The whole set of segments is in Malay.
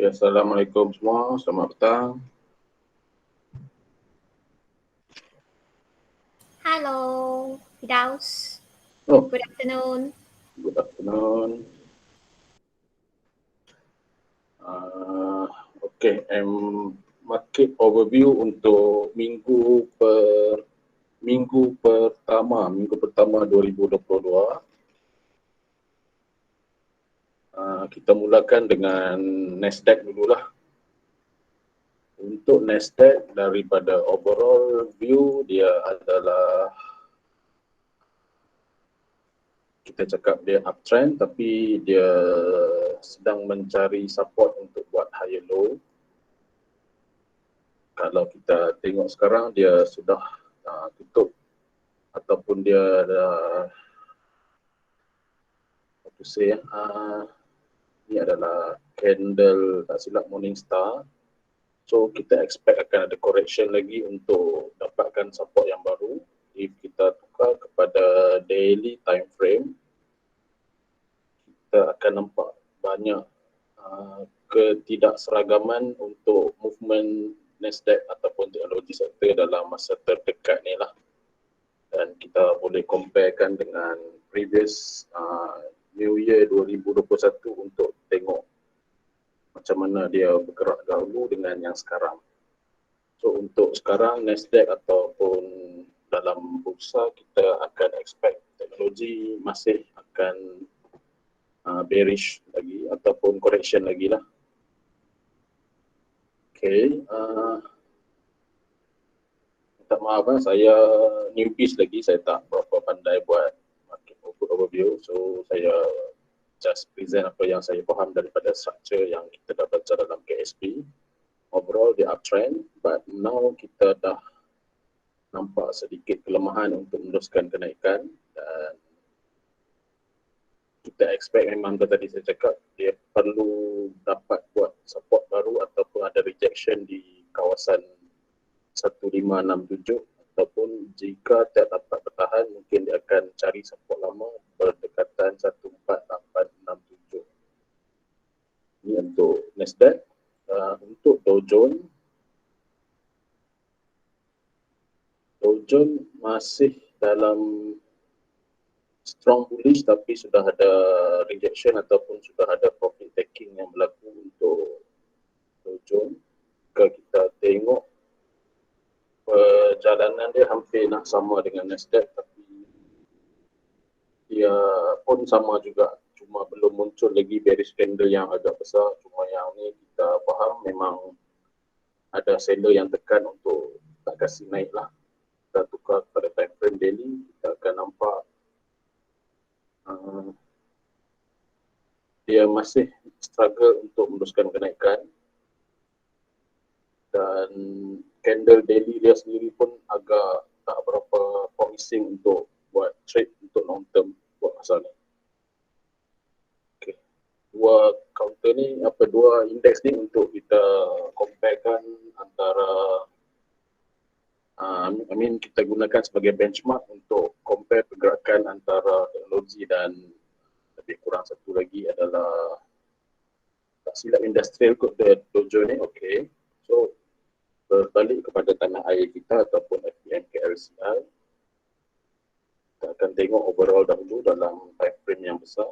Ya, Assalamualaikum semua, selamat petang. Hello, Firdaus. Oh, Good afternoon. good afternoon. Okay, market overview untuk minggu pertama 2022. Kita mulakan dengan Nasdaq dululah. Untuk Nasdaq daripada overall view dia adalah, kita cakap dia uptrend tapi dia sedang mencari support untuk buat higher low. Kalau kita tengok sekarang dia sudah tutup ataupun dia dah ini adalah candle tak silap Morningstar. So kita expect akan ada correction lagi untuk dapatkan support yang baru. If kita tukar kepada daily time frame, kita akan nampak banyak ketidakseragaman untuk movement Nasdaq ataupun teknologi sektor dalam masa terdekat ni lah. Dan kita boleh comparekan dengan previous New Year 2021 untuk tengok macam mana dia bergerak dahulu dengan yang sekarang. So untuk sekarang Nasdaq ataupun dalam bursa kita akan expect teknologi masih akan bearish lagi ataupun correction lagi lah. Okay, minta maaf saya newbies lagi, saya tak berapa pandai buat market overview. So saya just present apa yang saya faham daripada structure yang kita dah baca dalam KSP. Overall dia uptrend, but now kita dah nampak sedikit kelemahan untuk meneruskan kenaikan dan kita expect memang tadi saya cakap dia perlu dapat buat support baru ataupun ada rejection di kawasan 1567 ataupun jika tak dapat bertahan mungkin dia akan cari support lama berdekatan 14867. Ini untuk Nasdaq. Untuk Dow Jones masih dalam strong bullish tapi sudah ada rejection ataupun sudah ada profit taking yang berlaku untuk Dow Jones. Jika kita tengok perjalanan dia hampir nak sama dengan Nasdaq tapi dia pun sama juga, cuma belum muncul lagi bearish candle yang agak besar. Cuma yang ni kita faham memang ada seller yang tekan untuk tak kasih naik lah. Kita tukar pada time frame daily, kita akan nampak dia masih struggle untuk meneruskan kenaikan dan candle daily dia sendiri pun agak tak berapa promising untuk buat trade untuk long term buat masa ni. Okay. Dua indeks ni untuk kita comparekan antara kita gunakan sebagai benchmark untuk compare pergerakan antara teknologi dan lebih kurang satu lagi adalah tak silap industrial kot Dow Jones ni. Okay. So berbalik kepada tanah air kita ataupun FTMKLCI, kita akan tengok overall dahulu dalam time frame yang besar.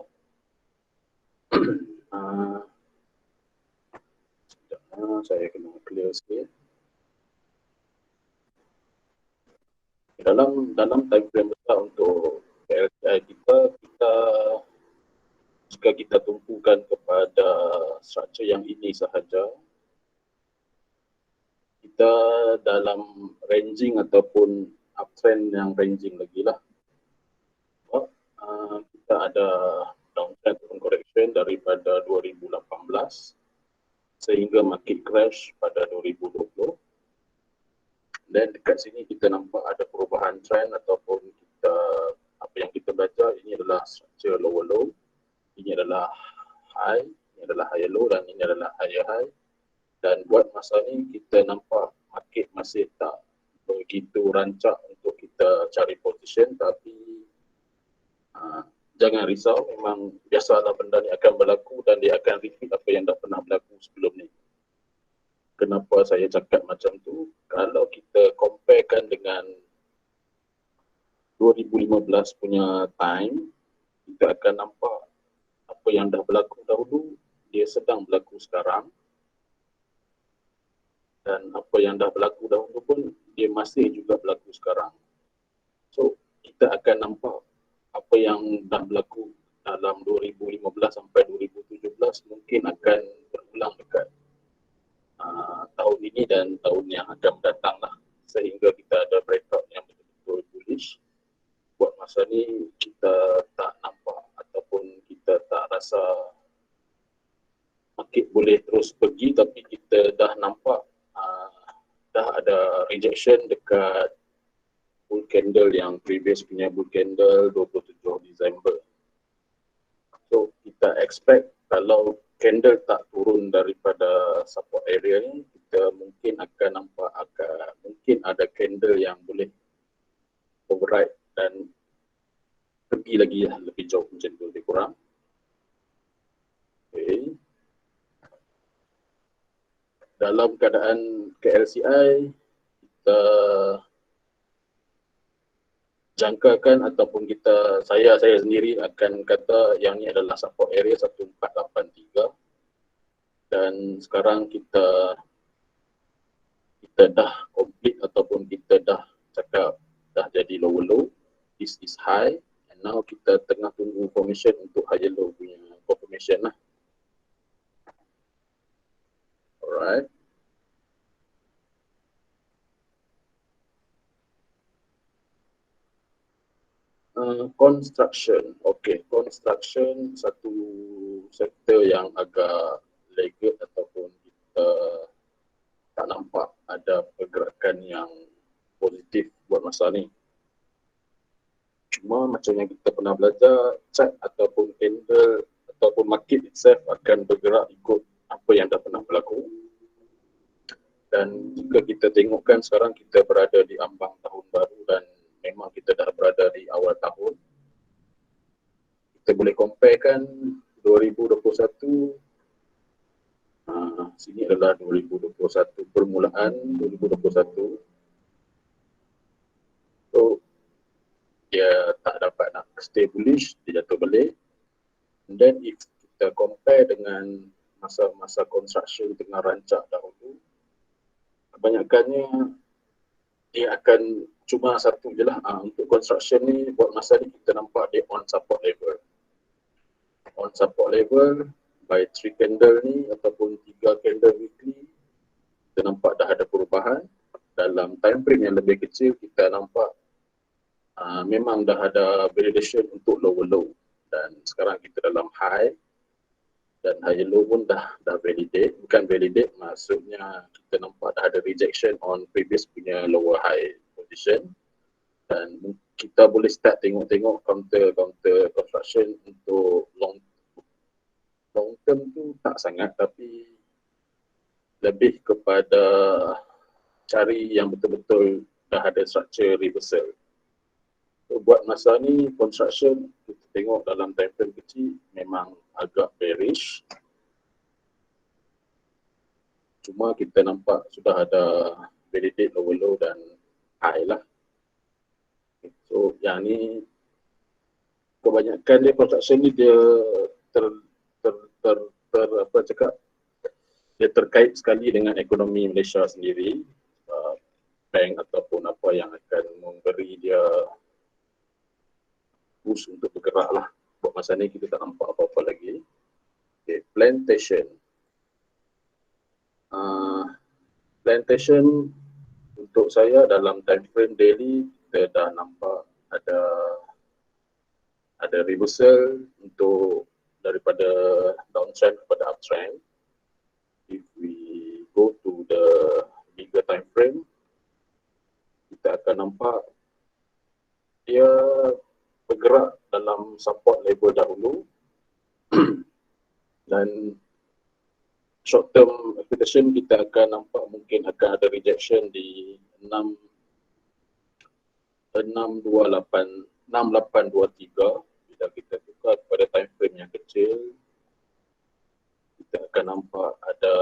Saya kena clear sikit. Dalam time frame besar untuk KLCI kita jika kita tumpukan kepada structure yang ini sahaja, kita dalam ranging ataupun uptrend yang ranging lagi lah. Kita ada downtrend ataupun correction daripada 2018 sehingga market crash pada 2020. Dan dekat sini kita nampak ada perubahan trend ataupun apa yang kita baca ini adalah structure lower low, ini adalah high, ini adalah higher low dan ini adalah higher high. Dan buat masa ni kita nampak market masih tak begitu rancak untuk kita cari position, tapi jangan risau, memang biasalah benda ni akan berlaku dan dia akan repeat apa yang dah pernah berlaku sebelum ni. Kenapa saya cakap macam tu? Kalau kita comparekan dengan 2015 punya time, kita akan nampak apa yang dah berlaku dahulu, dia sedang berlaku sekarang. Dan apa yang dah berlaku dahulu pun, dia masih juga berlaku sekarang. So, kita akan nampak apa yang dah berlaku dalam 2015 sampai 2017 mungkin akan berulang dekat tahun ini dan tahun yang akan datang lah. Sehingga kita ada breakout yang betul-betul bullish. Buat masa ni kita tak nampak ataupun kita tak rasa market boleh terus pergi, tapi kita dah nampak dah ada rejection dekat bull candle yang previous punya bull candle 27 Disember. So kita expect kalau candle tak turun daripada support area ni, kita mungkin akan nampak mungkin ada candle yang boleh override dan pergi lagi lah lebih jauh macam tu lebih kurang. Okay. Dalam keadaan KLCI, kita jangkakan ataupun saya sendiri akan kata yang ni adalah support area 1483 dan sekarang kita dah complete ataupun kita dah cakap dah jadi lower low, this is high, and now kita tengah tunggu formation untuk higher low punya confirmation lah. Alright. Construction. Okay, construction satu sektor yang agak laggard ataupun kita tak nampak ada pergerakan yang positif buat masa ni. Cuma macam yang kita pernah belajar, chart ataupun candle ataupun market itself akan bergerak ikut apa yang dah pernah berlaku. Dan jika kita tengokkan sekarang kita berada di ambang tahun baru dan memang kita dah berada di awal tahun. Kita boleh comparekan 2021, sini adalah 2021, permulaan 2021. So, dia tak dapat nak stay bullish, dia jatuh balik. And then if kita compare dengan masa-masa construction tengah rancak dahulu, kebanyakannya dia akan cuma satu je lah. Untuk construction ni, buat masa ni kita nampak dia on support level. On support level by 3 candle ni ataupun 3 candle weekly, kita nampak dah ada perubahan. Dalam time frame yang lebih kecil, kita nampak memang dah ada validation untuk lower low. Dan sekarang kita dalam high dan higher low pun dah validate. Bukan validate, maksudnya kita nampak dah ada rejection on previous punya lower high position. Dan kita boleh start tengok-tengok counter construction untuk long term tu tak sangat, tapi lebih kepada cari yang betul-betul dah ada structure reversal. So, buat masa ni construction kita tengok dalam time frame kecil memang agak bearish. Cuma kita nampak sudah ada validate lower low dan high lah. So yang ni kebanyakan dia construction ni dia dia terkait sekali dengan ekonomi Malaysia sendiri. Bank ataupun apa yang akan memberi dia push untuk bergerak lah. Buat masa ni kita tak nampak apa-apa lagi. Okay, plantation. Plantation untuk saya dalam time frame daily kita dah nampak ada reversal untuk daripada downtrend kepada uptrend. If we go to the bigger time frame, kita akan nampak dia bergerak dalam support level dahulu dan short term expectation kita akan nampak mungkin akan ada rejection di 6823. Bila kita tukar kepada time frame yang kecil, kita akan nampak ada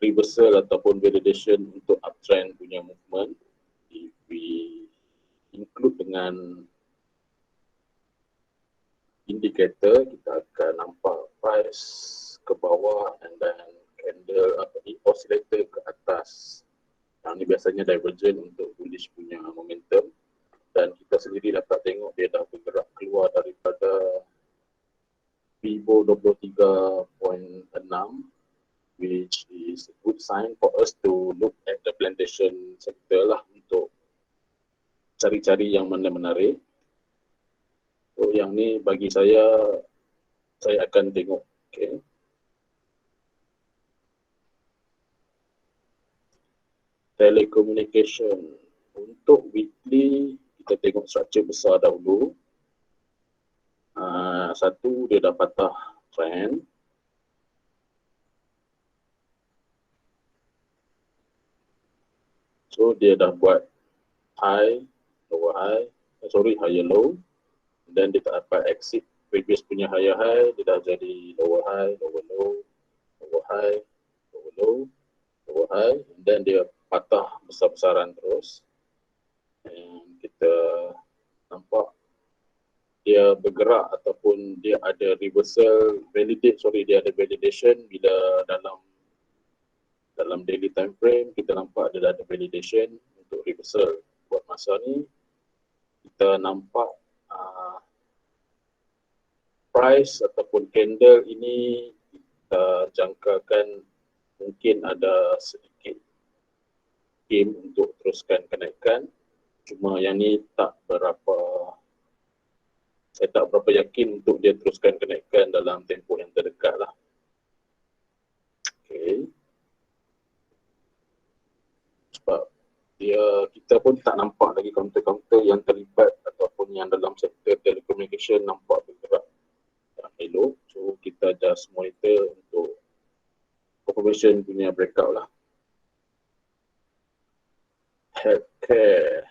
reversal ataupun validation untuk uptrend punya movement. If we include dengan indikator, kita akan nampak price ke bawah and then candle oscillator ke atas. Yang ni biasanya divergent untuk bullish punya momentum, dan kita sendiri dapat tengok dia dah bergerak keluar daripada Fibo 23.6, which is a good sign for us to look at the plantation sector lah untuk cari-cari yang mana menarik. So yang ni bagi saya akan tengok. Okay. Telecommunication. Untuk weekly, kita tengok structure besar dahulu. Satu, dia dah patah trend. So dia dah buat high, lower high, higher low. Dan dia tak dapat exit previous punya higher high, dia dah jadi lower high, lower low, lower high, lower low, lower high. Dan dia patah besar-besaran terus. Dan kita nampak dia bergerak ataupun dia ada reversal, dia ada validation bila dalam daily time frame kita nampak dia ada validation untuk reversal. Buat masa ni kita nampak price ataupun candle ini kita jangkakan mungkin ada sedikit game untuk teruskan kenaikan. Cuma yang ni saya tak berapa yakin untuk dia teruskan kenaikan dalam tempoh yang terdekat lah. Okay. Sebab kita pun tak nampak lagi counter-counter yang terlibat ataupun yang dalam sektor telecommunication nampak bergerak elok. So kita just monitor untuk confirmation punya breakout lah. Healthcare.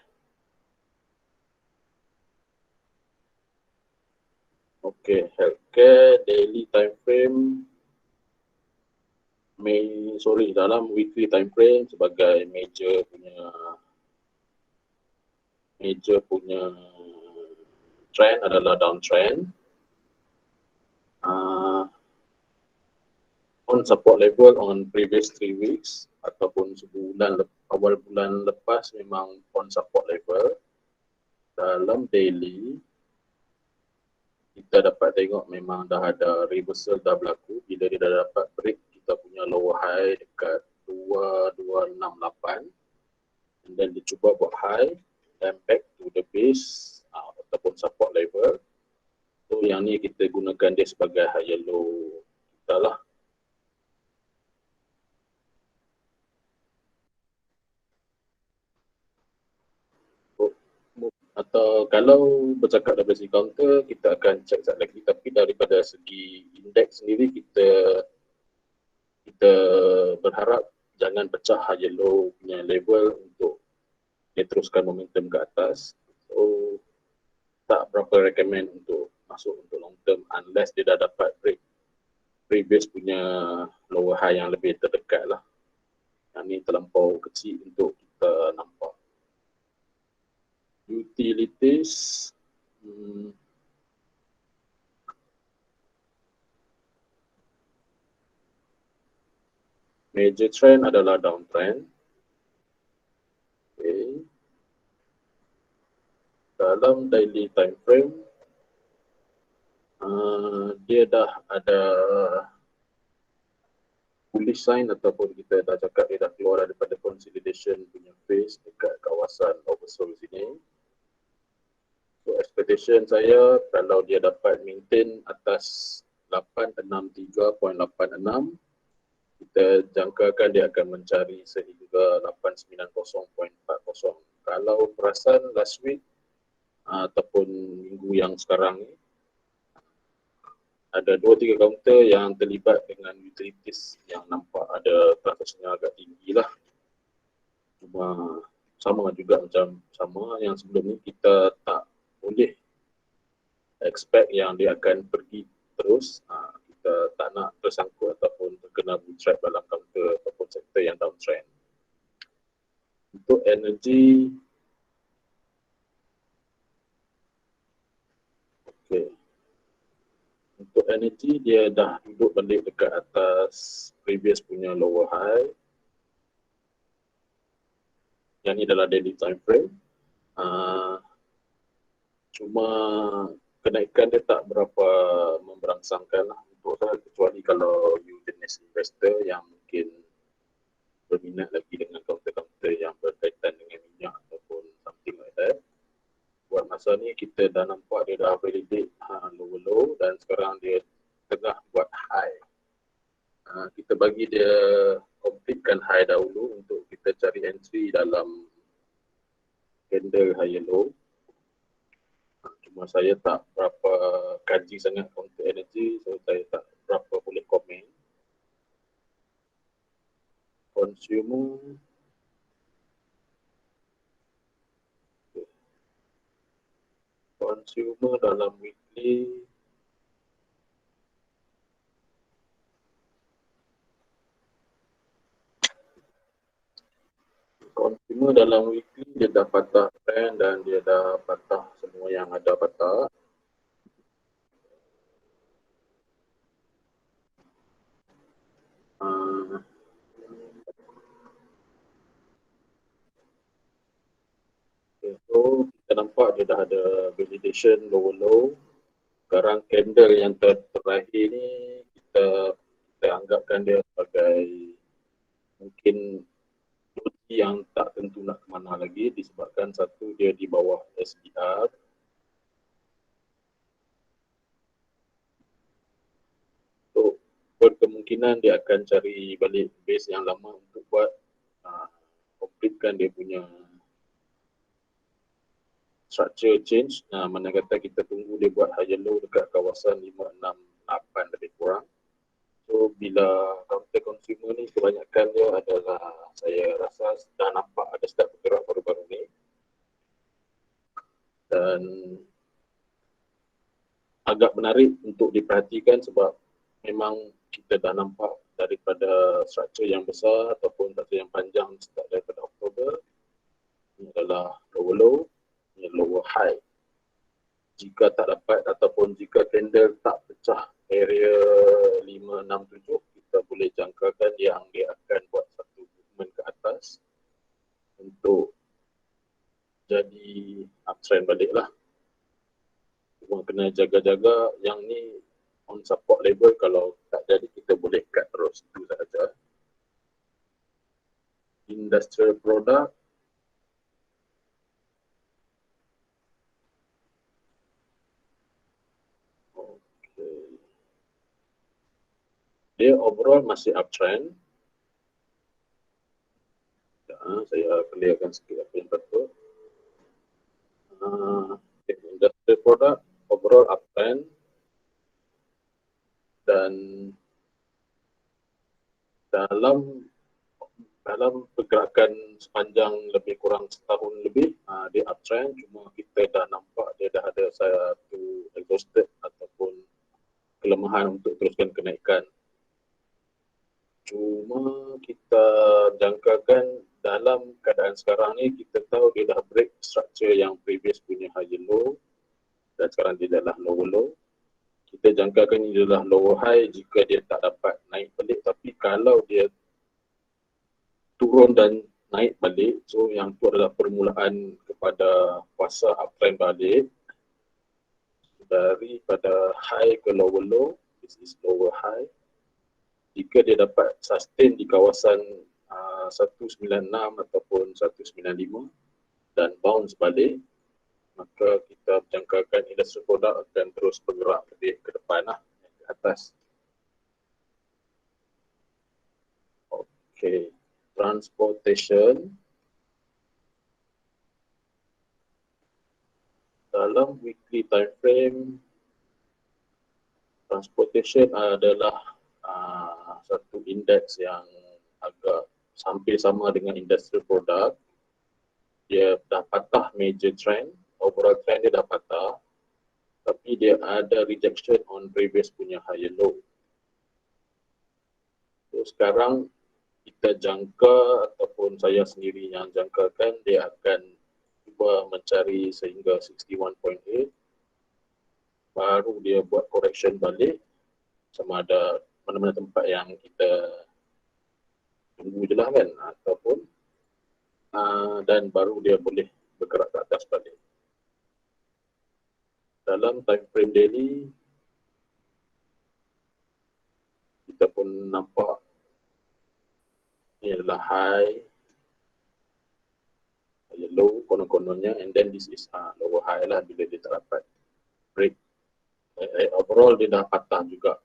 Okay, healthcare daily time frame dalam weekly time frame sebagai major punya trend adalah downtrend. On support level on previous 3 weeks ataupun awal bulan lepas memang on support level. Dalam daily kita dapat tengok memang dah ada reversal dah berlaku bila dia dah dapat break kita punya lower high dekat 2268, and then dia cuba buat high dan back to the base ataupun support level. So yang ni kita gunakan dia sebagai higher low kita lah. Atau kalau bercakap dari segi counter, kita akan cek sekejap lagi. Tapi daripada segi indeks sendiri, kita berharap jangan pecah higher low punya level untuk dia teruskan momentum ke atas. So tak berapa recommend untuk masuk untuk long term unless dia dah dapat break previous punya lower high yang lebih terdekat lah. Yang ni terlampau kecil untuk kita nampak. Utilities, major trend adalah downtrend. Okay. Dalam daily time frame, dia dah ada bullish sign ataupun kita dah cakap dia dah keluar daripada consolidation punya phase dekat kawasan oversold sini. So expectation saya kalau dia dapat maintain atas 863.86, kita jangkakan dia akan mencari sehingga 890.40. Kalau perasan last week ataupun minggu yang sekarang ni, ada 2-3 counter yang terlibat dengan utilities yang nampak ada transaksinya agak tinggi lah. Cuma sama juga macam yang sebelum ni, kita tak boleh expect yang dia akan pergi terus. Kita tak trap dalam counter ataupun sektor yang downtrend. Untuk energi, okay. Untuk energi dia dah duduk balik dekat atas previous punya lower high. Yang ni adalah daily time frame. Cuma kenaikan dia tak berapa memberangsangkan lah untuk saya, kecuali kalau you jenis investor yang mungkin berminat lagi dengan counter-counter yang berkaitan dengan minyak ataupun something like that. Buat masa ni kita dah nampak dia dah validate low dan sekarang dia tengah buat high. Kita bagi dia completekan high dahulu untuk kita cari entry dalam candle higher low. Cuma saya tak berapa kaji sangat counter energy, so saya tak berapa boleh komen. Consumer, consumer dalam weekly dia dah patah trend dan dia dah patah semua yang ada patah. So kita nampak dia dah ada validation low. Sekarang candle yang terakhir ni kita anggapkan dia sebagai mungkin yang tak tentu nak ke mana lagi, disebabkan satu dia di bawah SDR. So berkemungkinan dia akan cari balik base yang lama untuk buat completekan dia punya structure change. Mana kata kita tunggu dia buat higher low dekat kawasan 568 lebih kurang. So bila counter consumer ni kebanyakan dia adalah, saya rasa dah nampak ada start bergerak baru-baru ni. Dan agak menarik untuk diperhatikan sebab memang kita dah nampak daripada structure yang besar ataupun structure yang panjang start daripada Oktober. Ini adalah lower low, ini lower high. Jika tak dapat ataupun jika candle tak pecah area 567, kita boleh jangkakan yang dia akan buat satu movement ke atas untuk jadi uptrend balik lah. Cuma kena jaga-jaga yang ni on support level, kalau tak jadi kita boleh cut terus, itu sahaja. Industrial product, dia overall masih uptrend. Saya clearkan sikit apa yang patut. Industrial product overall uptrend dan dalam pergerakan sepanjang lebih kurang setahun lebih, dia uptrend. Cuma kita dah nampak dia dah ada satu exhausted ataupun kelemahan untuk teruskan kenaikan. Cuma kita jangkakan dalam keadaan sekarang ni, kita tahu dia dah break structure yang previous punya high low dan sekarang dia adalah lower low. Kita jangkakan ini adalah lower high jika dia tak dapat naik balik. Tapi kalau dia turun dan naik balik, so yang itu adalah permulaan kepada fasa uptrend balik daripada high ke lower low. This is lower high. Jika dia dapat sustain di kawasan 196 ataupun 195 dan bounce balik, maka kita jangkakan industri produk akan terus bergerak lebih ke depan lah, ke atas. Okay, transportation. Dalam weekly time frame, transportation adalah satu indeks yang agak hampir sama dengan industrial product. Dia dah patah major trend, overall trend dia dah patah, tapi dia ada rejection on previous punya higher low. So sekarang kita jangka ataupun saya sendiri yang jangkakan dia akan cuba mencari sehingga 61.8, baru dia buat correction balik sama ada mana-mana tempat yang kita tunggu je lah kan, ataupun dan baru dia boleh bergerak ke atas balik. Dalam time frame daily kita pun nampak ini adalah high, low konon-kononnya, and then this is lower high lah bila dia tak dapat break. Overall dia dah patah juga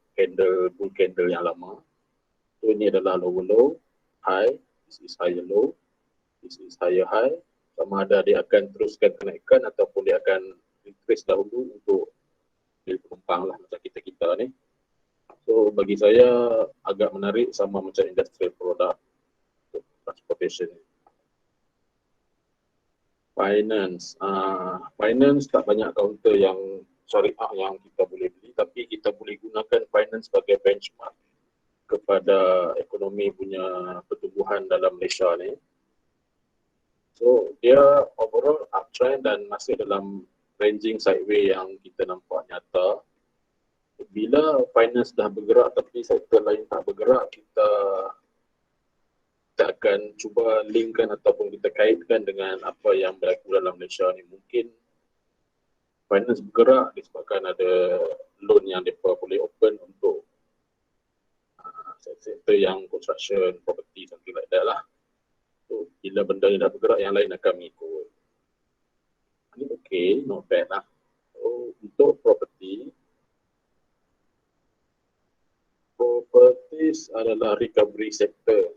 bull candle yang lama. So ini adalah lower low, high, this is higher low, this is higher high. Sama ada dia akan teruskan kenaikan ataupun dia akan retrace dahulu untuk beli penumpang lah macam kita ni. So bagi saya agak menarik sama macam industrial product untuk transportation. Finance, finance tak banyak counter yang syariah yang kita boleh beli, tapi kita boleh gunakan finance sebagai benchmark kepada ekonomi punya pertumbuhan dalam Malaysia ni. So dia overall uptrend dan masih dalam ranging sideway yang kita nampak nyata. Bila finance dah bergerak tapi sektor lain tak bergerak, kita akan cuba linkkan ataupun kita kaitkan dengan apa yang berlaku dalam Malaysia ni. Mungkin finance bergerak disebabkan ada loan yang mereka boleh open untuk sektor yang construction, property, something like that lah. So, bila benda ni dah bergerak, yang lain akan mengikut. Ini okay, not bad lah. So, untuk properties adalah recovery sector.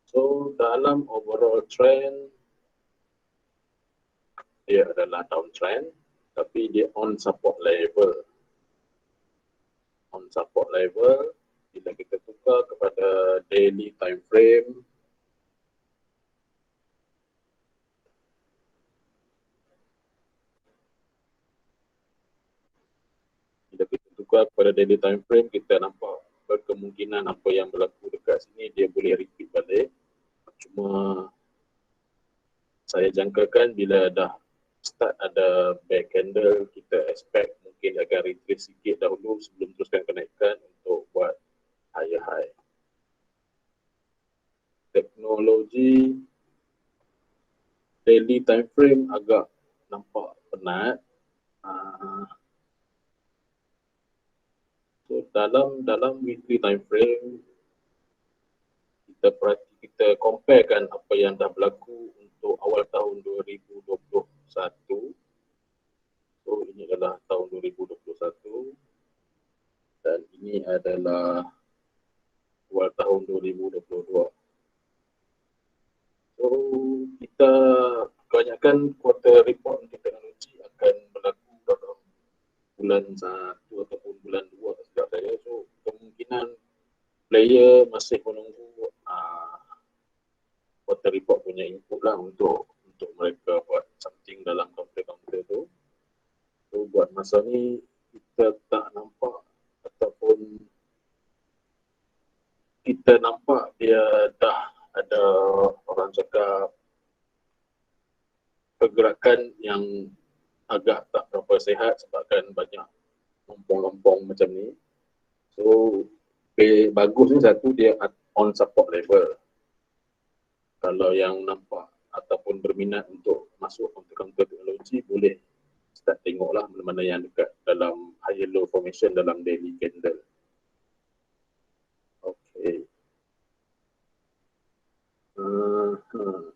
So, dalam overall trend, dia adalah downtrend, tapi dia on support level. On support level, bila kita tukar kepada daily time frame, kita nampak berkemungkinan apa yang berlaku dekat sini dia boleh repeat balik. Cuma saya jangkakan bila dah start ada back candle, kita expect mungkin akan retrace sikit dahulu sebelum teruskan kenaikan untuk buat higher high. Teknologi daily time frame agak nampak penat. So dalam weekly time frame kita comparekan apa yang dah berlaku untuk awal tahun 2021. So ini adalah tahun 2021 dan ini adalah awal tahun 2022. So kita kebanyakan quarter report untuk teknologi akan berlaku dalam bulan 1 ataupun bulan 2 sejak saya. So kemungkinan player masih menunggu quarter report punya input lah untuk mereka buat something dalam counter tu. So buat masa ni kita tak nampak ataupun kita nampak dia dah ada orang cakap pergerakan yang agak tak berapa sihat sebabkan banyak lompong-lompong macam ni. So bagus ni satu, dia on support level. Kalau yang nampak ataupun berminat untuk masuk counter teknologi, boleh start tengoklah mana-mana yang dekat dalam higher low formation dalam daily candle. Okay.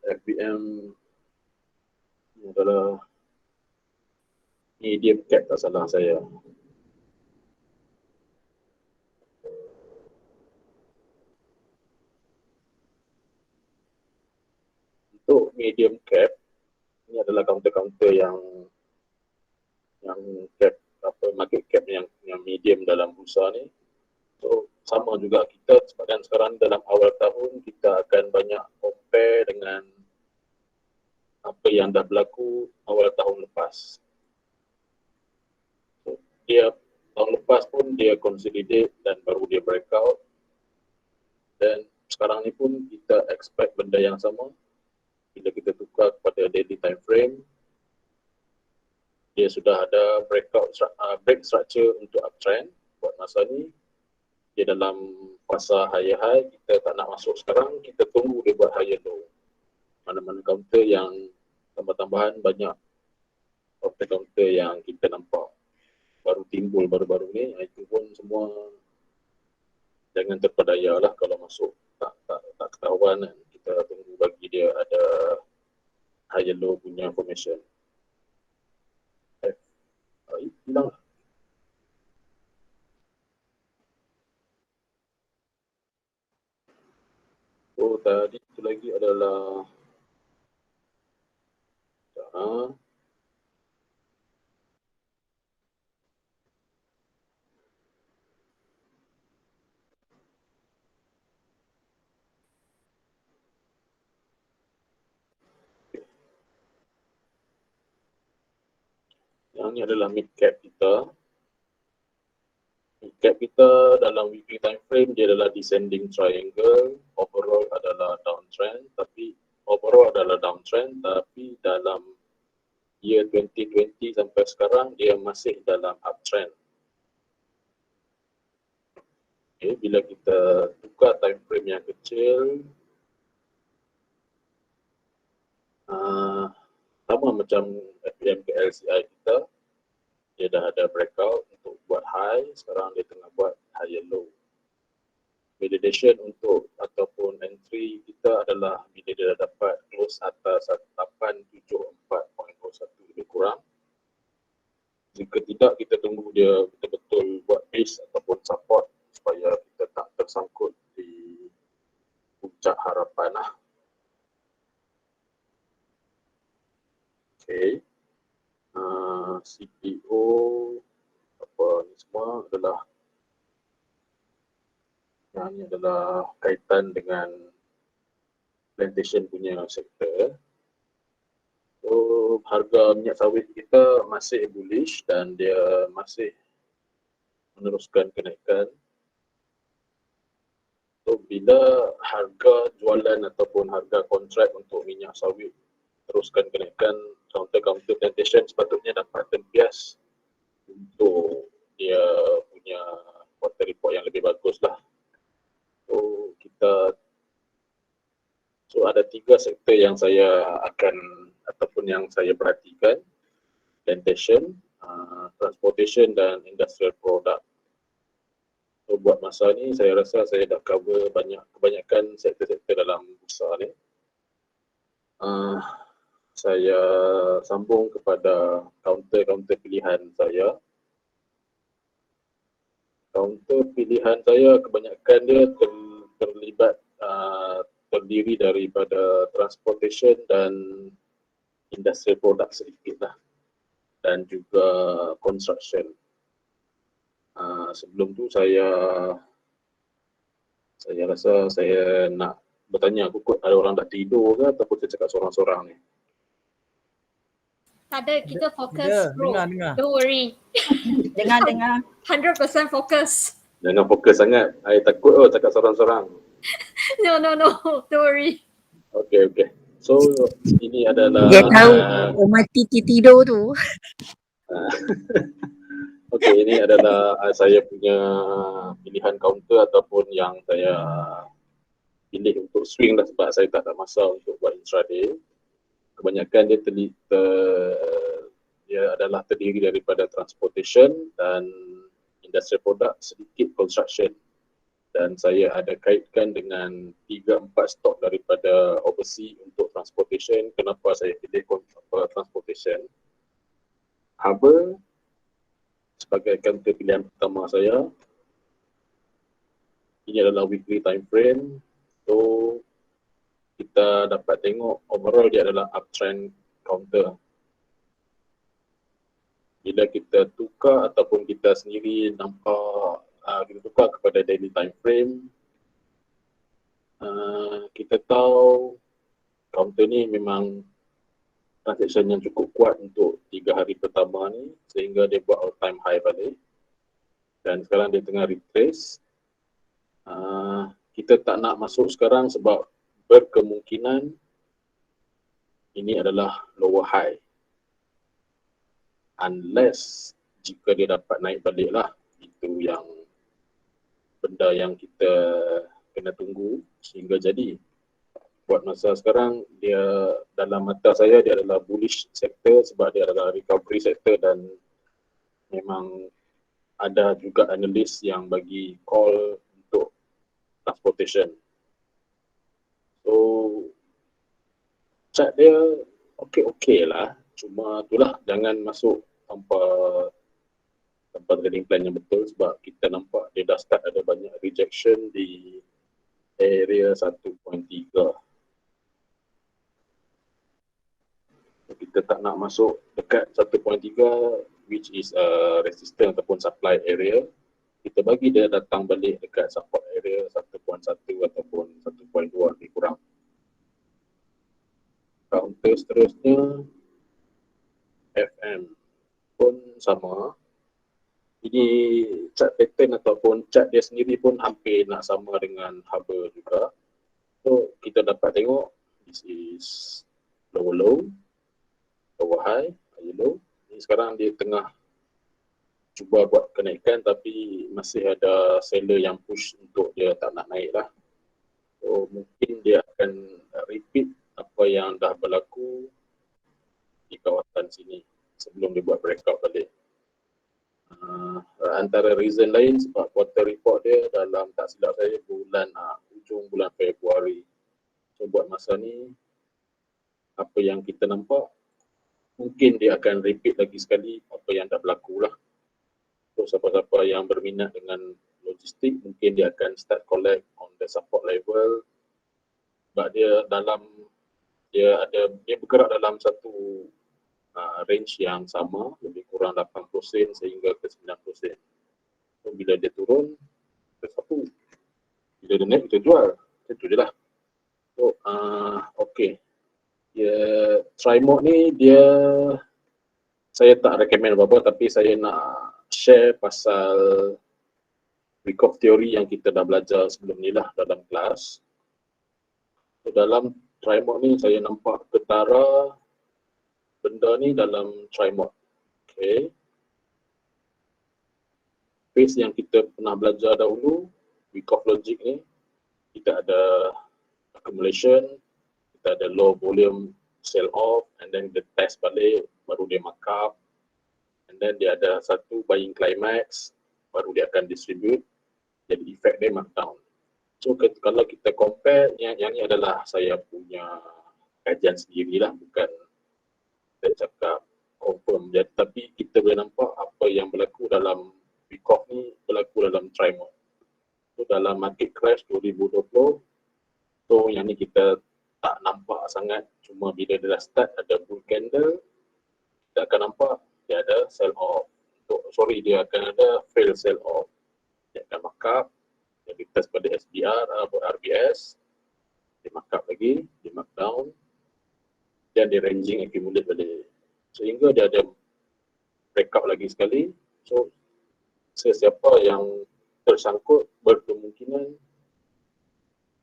FBM ni adalah medium cap, tak salah saya. Untuk medium cap, ini adalah counter yang cap, market cap yang medium dalam bursa ni. So sama juga kita sebabkan sekarang dalam awal tahun kita akan banyak compare dengan apa yang dah berlaku awal tahun lepas. So, dia tahun lepas pun dia consolidate dan baru dia breakout. Dan sekarang ni pun kita expect benda yang sama. Bila kita tukar kepada daily time frame, dia sudah ada break structure untuk uptrend. Buat masa ni, dia dalam fasa higher high, kita tak nak masuk sekarang, kita tunggu dia buat higher low. Mana-mana counter yang tambah-tambahan banyak counter yang kita nampak baru timbul baru-baru ni, itu pun semua jangan terpedaya lah kalau masuk tak ketahuan kan. Kita tunggu bagi dia ada higher low punya formation. Hilang lah. Oh, tadi itu lagi adalah yang ni adalah mid cap kita. Mid cap kita dalam weekly time frame dia adalah descending triangle. Overall adalah downtrend, tapi dalam year 2020 sampai sekarang dia masih dalam uptrend. Okay, bila kita tukar time frame yang kecil, sama macam FPM ke LCI kita, dia dah ada breakout untuk buat high, sekarang dia tengah buat higher low. Validation untuk ataupun entry kita adalah bila dia dah dapat close atas 874.01 lebih kurang. Jika tidak, kita tunggu dia betul-betul buat base ataupun support supaya kita tak tersangkut di puncak harapan lah. Okay. CPO apa ni semua adalah yang ini adalah kaitan dengan plantation punya sektor. So, harga minyak sawit kita masih bullish dan dia masih meneruskan kenaikan. So, bila harga jualan ataupun harga kontrak untuk minyak sawit teruskan kenaikan, counter plantation sepatutnya dapat tempias untuk dia punya quarter report yang lebih bagus lah. So ada 3 sektor yang saya akan ataupun yang saya perhatikan: plantation, transportation dan industrial product. So buat masa ni saya rasa saya dah cover kebanyakan sektor-sektor dalam bursa ni. Saya sambung kepada counter pilihan saya. Counter pilihan saya kebanyakan dia terdiri daripada transportation dan industrial product sedikit lah, dan juga construction. Sebelum tu saya rasa saya nak bertanya, ada orang dah tidur ke ataupun saya cakap sorang-sorang ni? Tak ada, kita fokus bro. Dengar. Don't worry. Dengar. 100% fokus. Jangan fokus sangat. Saya takut cakap sorang-sorang. No. Don't worry. Okay. So ini adalah Dia tahu mati tidur tu. Okay, ini adalah saya punya pilihan counter ataupun yang saya pilih untuk swing lah, sebab saya tak ada masa untuk buat intraday. Kebanyakan dia adalah terdiri daripada transportation dan industrial product, sedikit construction. Dan saya ada kaitkan dengan 3-4 stok daripada overseas untuk transportation. Kenapa saya pilih transportation? Harbour sebagai counter pilihan pertama saya. Ini adalah weekly time frame. So kita dapat tengok overall dia adalah uptrend counter. Bila kita tukar ataupun kita sendiri nampak kita tukar kepada daily time frame, kita tahu counter ni memang transaction yang cukup kuat untuk 3 hari pertama ni, sehingga dia buat all time high balik dan sekarang dia tengah retrace. kita tak nak masuk sekarang sebab berkemungkinan ini adalah lower high. Unless jika dia dapat naik balik lah, itu yang benda yang kita kena tunggu sehingga jadi. Buat masa sekarang, dia dalam mata saya dia adalah bullish sector sebab dia adalah recovery sector dan memang ada juga analis yang bagi call untuk transportation. So, chart dia okey lah. Cuma itulah, jangan masuk tanpa trading plan yang betul sebab kita nampak dia dah start ada banyak rejection di area 1.3. Kita tak nak masuk dekat 1.3 which is resistance ataupun supply area. Kita bagi dia datang balik dekat support area 1.1 ataupun 1.2 lebih kurang. Counter seterusnya FM pun sama. Ini chart pattern ataupun chart dia sendiri pun hampir nak sama dengan haba juga. So kita dapat tengok this is lower low, lower high, high low. Ini sekarang dia tengah cuba buat kenaikan tapi masih ada seller yang push untuk dia tak nak naik lah. So mungkin dia akan repeat apa yang dah berlaku di kawasan sini sebelum dia buat breakout balik. Antara reason lain sebab quarter report dia dalam tak silap saya ujung bulan Februari. So buat masa ni apa yang kita nampak mungkin dia akan repeat lagi sekali apa yang dah berlaku lah. So siapa-siapa yang berminat dengan logistik mungkin dia akan start collect on the support level sebab dia bergerak dalam satu range yang sama, lebih kurang 80% sehingga ke 90%. So bila dia turun, kita sapu. Bila dia naik, kita jual. Itu je lah. So okay. Try mode ni saya tak recommend apa-apa tapi saya nak share pasal Wyckoff theory yang kita dah belajar sebelum ni lah dalam kelas. So dalam try mode ni saya nampak ketara benda ni dalam try mode. Okay. Phase yang kita pernah belajar dahulu, Wyckoff logic ni, kita ada accumulation, kita ada low volume sell off, and then dia test balik, baru dia mark up, and then dia ada satu buying climax, baru dia akan distribute, jadi effect dia markdown. So kalau kita compare, yang ni adalah saya punya kajian sendirilah, bukan saya cakap confirm. Jadi, tapi kita boleh nampak apa yang berlaku dalam Wyckoff ni berlaku dalam try mode. So dalam market crash 2020, so yang ni kita tak nampak sangat, cuma bila dia dah start ada bull candle, kita akan nampak dia ada sell off. Dia akan ada fail sell off. Dia akan mark up, dia test pada SBR atau RBS, dia mark up lagi, dia mark down, dan dia ranging accumulate balik. Sehingga dia ada breakout lagi sekali. So sesiapa yang tersangkut berkemungkinan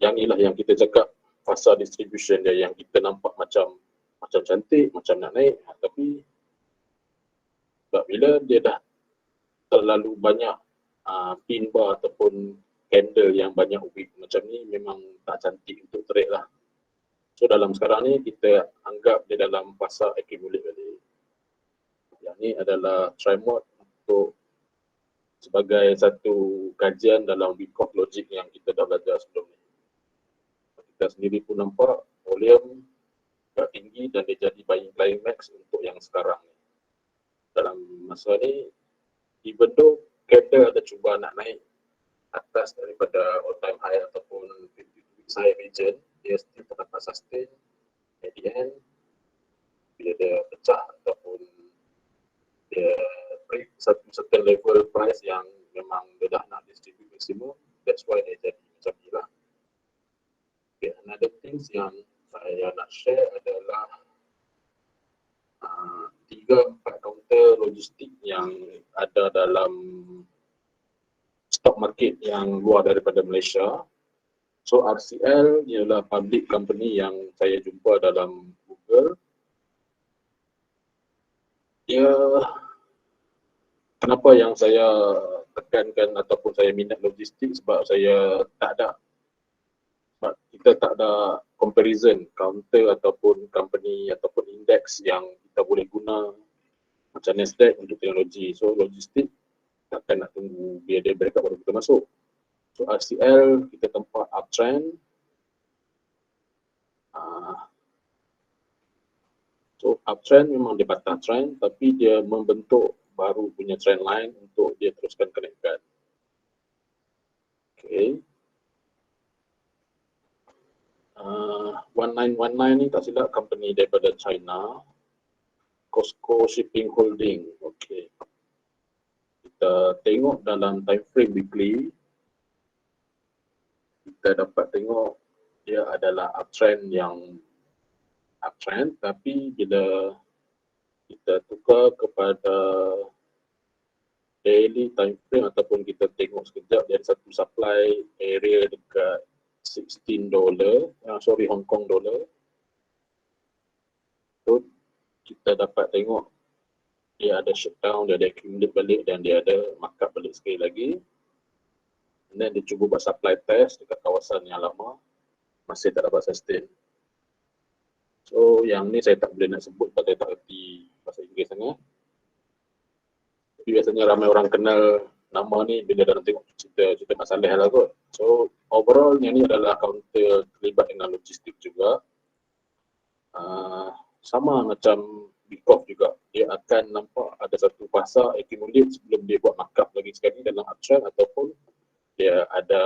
yang inilah yang kita cakap fasa distribution dia yang kita nampak macam cantik, macam nak naik, tapi sebab bila dia dah terlalu banyak pin bar ataupun candle yang banyak wick macam ni memang tak cantik untuk trade lah. So dalam sekarang ni kita anggap dia dalam fasa accumulate balik. Yang ni adalah try mode untuk sebagai satu kajian dalam Wyckoff logic yang kita dah belajar sebelum ni. Kita sendiri pun nampak volume agak tinggi dan dia jadi buying climax untuk yang sekarang ni. Dalam masa ni, even though candle ada cuba nak naik atas daripada all time high ataupun 50-week high region, dia still tak dapat sustain. At the end, bila dia pecah ataupun dia break satu certain level price yang memang dia dah nak distribute maksimum, that's why dia jadi macam ni lah. Okay, another things yang saya nak share adalah 3-4 counter logistik yang ada dalam stock market yang luar daripada Malaysia. So RCL ialah public company yang saya jumpa dalam Google. Dia, kenapa yang saya tekankan ataupun saya minat logistik, sebab saya tak ada, sebab kita tak ada comparison counter ataupun company ataupun index yang kita boleh guna macam Nasdaq untuk teknologi. So logistik takkan nak tunggu biar dia break up baru kita masuk. So RCL kita tempat uptrend. So uptrend memang dia patah trend, tapi dia membentuk baru punya trend line untuk dia teruskan kenaikan. Okay. 1919 ni tak silap company daripada China, Costco Shipping Holding. Okay. Kita tengok dalam time frame weekly, kita dapat tengok dia adalah uptrend yang uptrend, tapi bila kita tukar kepada daily time frame ataupun kita tengok sekejap dari satu supply area dekat $16, Hong Kong dollar. So kita dapat tengok dia ada shutdown, dia ada accumulate balik dan dia ada markup balik sekali lagi. And then dia cuba buat supply test dekat kawasan yang lama, masih tak dapat sustain. So yang ni saya tak boleh nak sebut sebab saya tak erti bahasa Inggeris sangat. Tapi biasanya ramai orang kenal nama ni bila dalam tengok cerita Mat Saleh lah kot. So overall yang ni adalah counter terlibat dengan logistik juga. Sama macam Bikoff juga, dia akan nampak ada satu fasa accumulate sebelum dia buat markup lagi sekali dalam uptrend, ataupun dia ada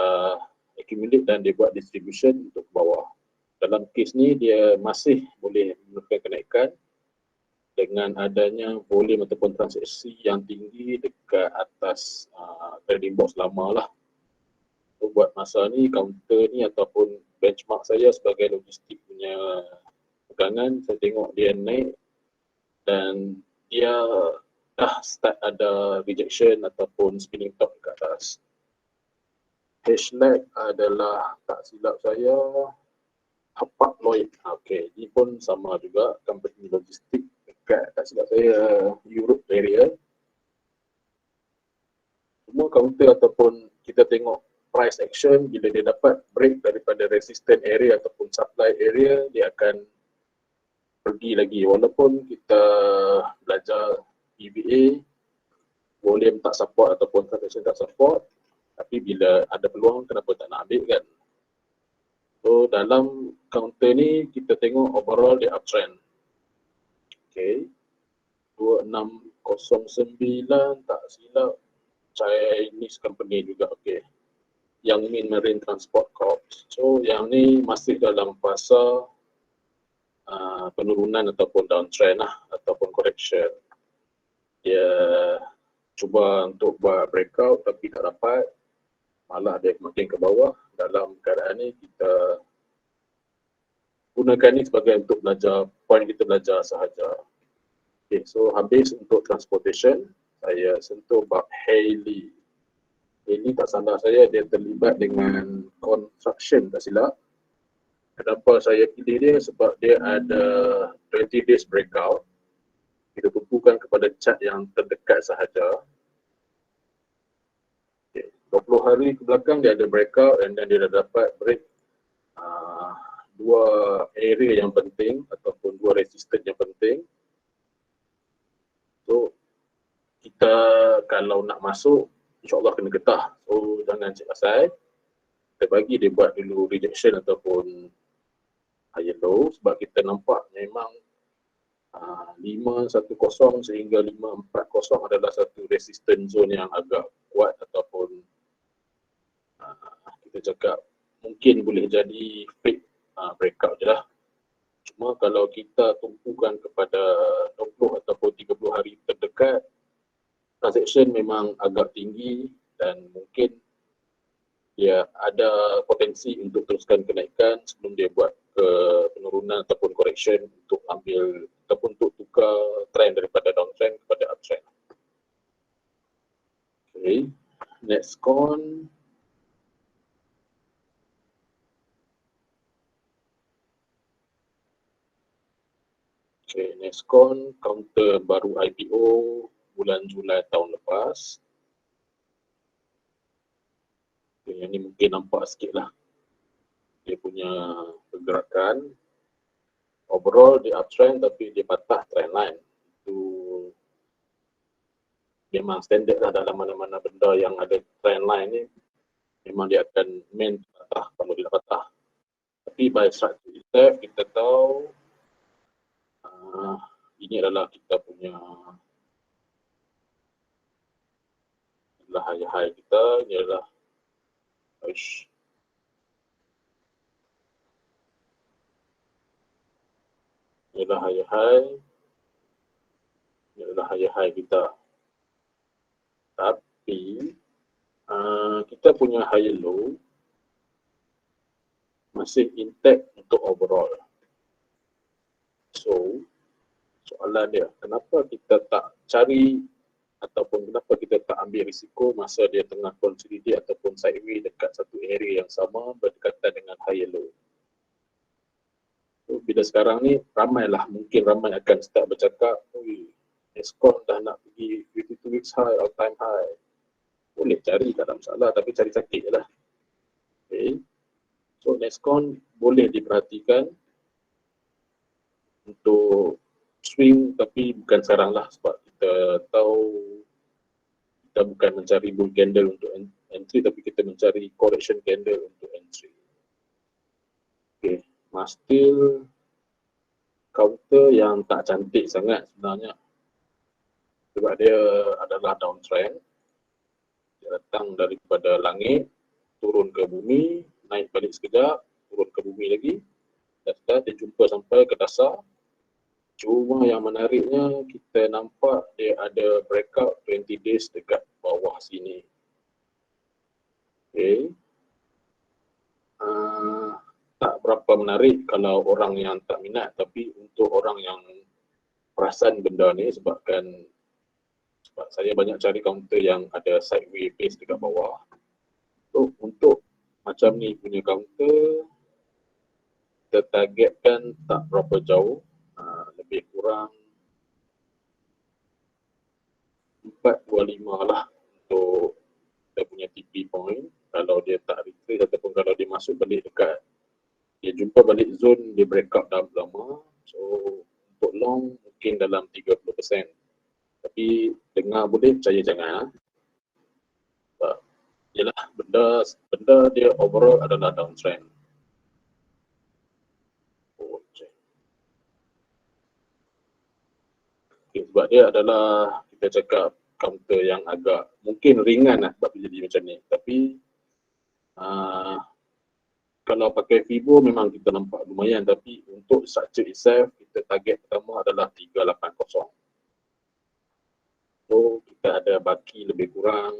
accumulate dan dia buat distribution untuk ke bawah. Dalam kes ni dia masih boleh menekan kenaikan dengan adanya volume ataupun transaksi yang tinggi dekat atas trading box lama lah. So, buat masa ni counter ni ataupun benchmark saya sebagai logistik punya pegangan, saya tengok dia naik dan dia dah start ada rejection ataupun spinning top ke atas. H-lag adalah, tak silap saya, Hapag-Lloyd. Okay, ini pun sama juga, company logistik dekat, tak silap saya, Europe area. Semua counter ataupun kita tengok price action, bila dia dapat break daripada resistant area ataupun supply area, dia akan pergi lagi. Walaupun kita belajar EVA, volume tak support ataupun transaction tak support, tapi bila ada peluang kenapa tak nak ambil kan. So dalam counter ni kita tengok overall dia uptrend. Okay, 2609 tak silap Chinese company juga. Okay, Yang Min Marine Transport Corp. So yang ni masih dalam fasa penurunan ataupun downtrend lah, ataupun correction. Dia cuba untuk buat breakout tapi tak dapat, malah dia makin ke bawah. Dalam keadaan ni kita gunakan ni sebagai untuk belajar, point kita belajar sahaja. Okay, so habis untuk transportation, saya sentuh bab Hailey. Hailey tak salah saya, dia terlibat dengan construction tak silap. Kenapa saya pilih dia? Sebab dia ada 20 days breakout. Kita tumpukan kepada chart yang terdekat sahaja. Okay. 20 hari ke belakang dia ada breakout dan dia dah dapat break dua area yang penting ataupun dua resistance yang penting. So kita kalau nak masuk, insyaAllah kena getah. So jangan cek pasal. Kita bagi dia buat dulu rejection ataupun higher low, sebab kita nampak memang 510 sehingga 540 adalah satu resistance zone yang agak kuat ataupun kita cakap mungkin boleh jadi fake breakout je lah. Cuma kalau kita tumpukan kepada 20 ataupun 30 hari terdekat, transaction memang agak tinggi dan mungkin dia ada potensi untuk teruskan kenaikan sebelum dia buat ke penurunan ataupun correction untuk ambil ataupun untuk tukar trend daripada downtrend kepada uptrend. Okay, next con. Okay, Nexcon counter baru IPO bulan Julai tahun lepas. Okay, yang ni mungkin nampak sikit lah dia punya pergerakan. Overall dia uptrend tapi dia patah trendline. Itu memang standard lah dalam mana-mana benda yang ada trendline ni, memang dia akan main patah kalau dia patah. Tapi by structure itself kita tahu ini adalah kita punya high kita, ini adalah ini adalah high kita. Tapi kita punya high low masih intact untuk overall. So soalan dia, kenapa kita tak cari ataupun kenapa kita tak ambil risiko masa dia tengah consolidate ataupun sideways dekat satu area yang sama berdekatan dengan high low. So, bila sekarang ni mungkin ramai akan start bercakap, Nexcon dah nak pergi 52 weeks high, all time high. Boleh cari, tak ada masalah, tapi cari sakit je lah. Okay. So Nexcon boleh diperhatikan untuk swing, tapi bukan sekarang lah, sebab kita tahu kita bukan mencari bull candle untuk entry, tapi kita mencari correction candle untuk entry. Okay, still counter yang tak cantik sangat sebenarnya, sebab dia adalah downtrend. Dia datang daripada langit, turun ke bumi, naik balik sekejap, turun ke bumi lagi, dan dia jumpa sampai ke dasar. Cuma yang menariknya, kita nampak dia ada breakout 20 days dekat bawah sini. Okay. Tak berapa menarik kalau orang yang tak minat, tapi untuk orang yang perasan benda ni, sebab saya banyak cari counter yang ada sideways base dekat bawah. So, untuk macam ni punya counter, kita targetkan tak berapa jauh, lebih kurang 425 lah untuk kita punya TP point. Kalau dia tak retrace ataupun kalau dia masuk balik dekat, dia jumpa balik zone, dia breakout dalam lama. So untuk long mungkin dalam 30%. Tapi dengar boleh, percaya jangan. Yalah, benda dia overall adalah downtrend. Okay, sebab dia adalah, kita cakap counter yang agak mungkin ringan lah sebab dia jadi macam ni. Tapi kalau pakai Fibo memang kita nampak lumayan, tapi untuk structure itself, kita target pertama adalah 380. So kita ada baki lebih kurang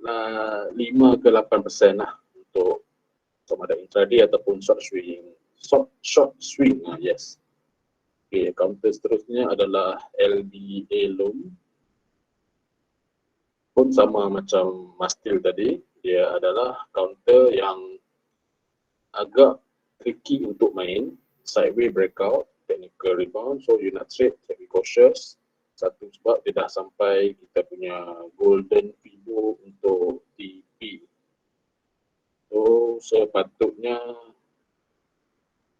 5 ke 8% lah untuk sama ada intraday ataupun short swing. Short swing, yes. Okay, counter seterusnya adalah LDA loan. Pun sama macam Mastil tadi, dia adalah counter yang agak tricky untuk main. Sideways breakout, technical rebound, so you nak trade, be cautious. Satu sebab dia dah sampai kita punya golden Fibo untuk TP. So sepatutnya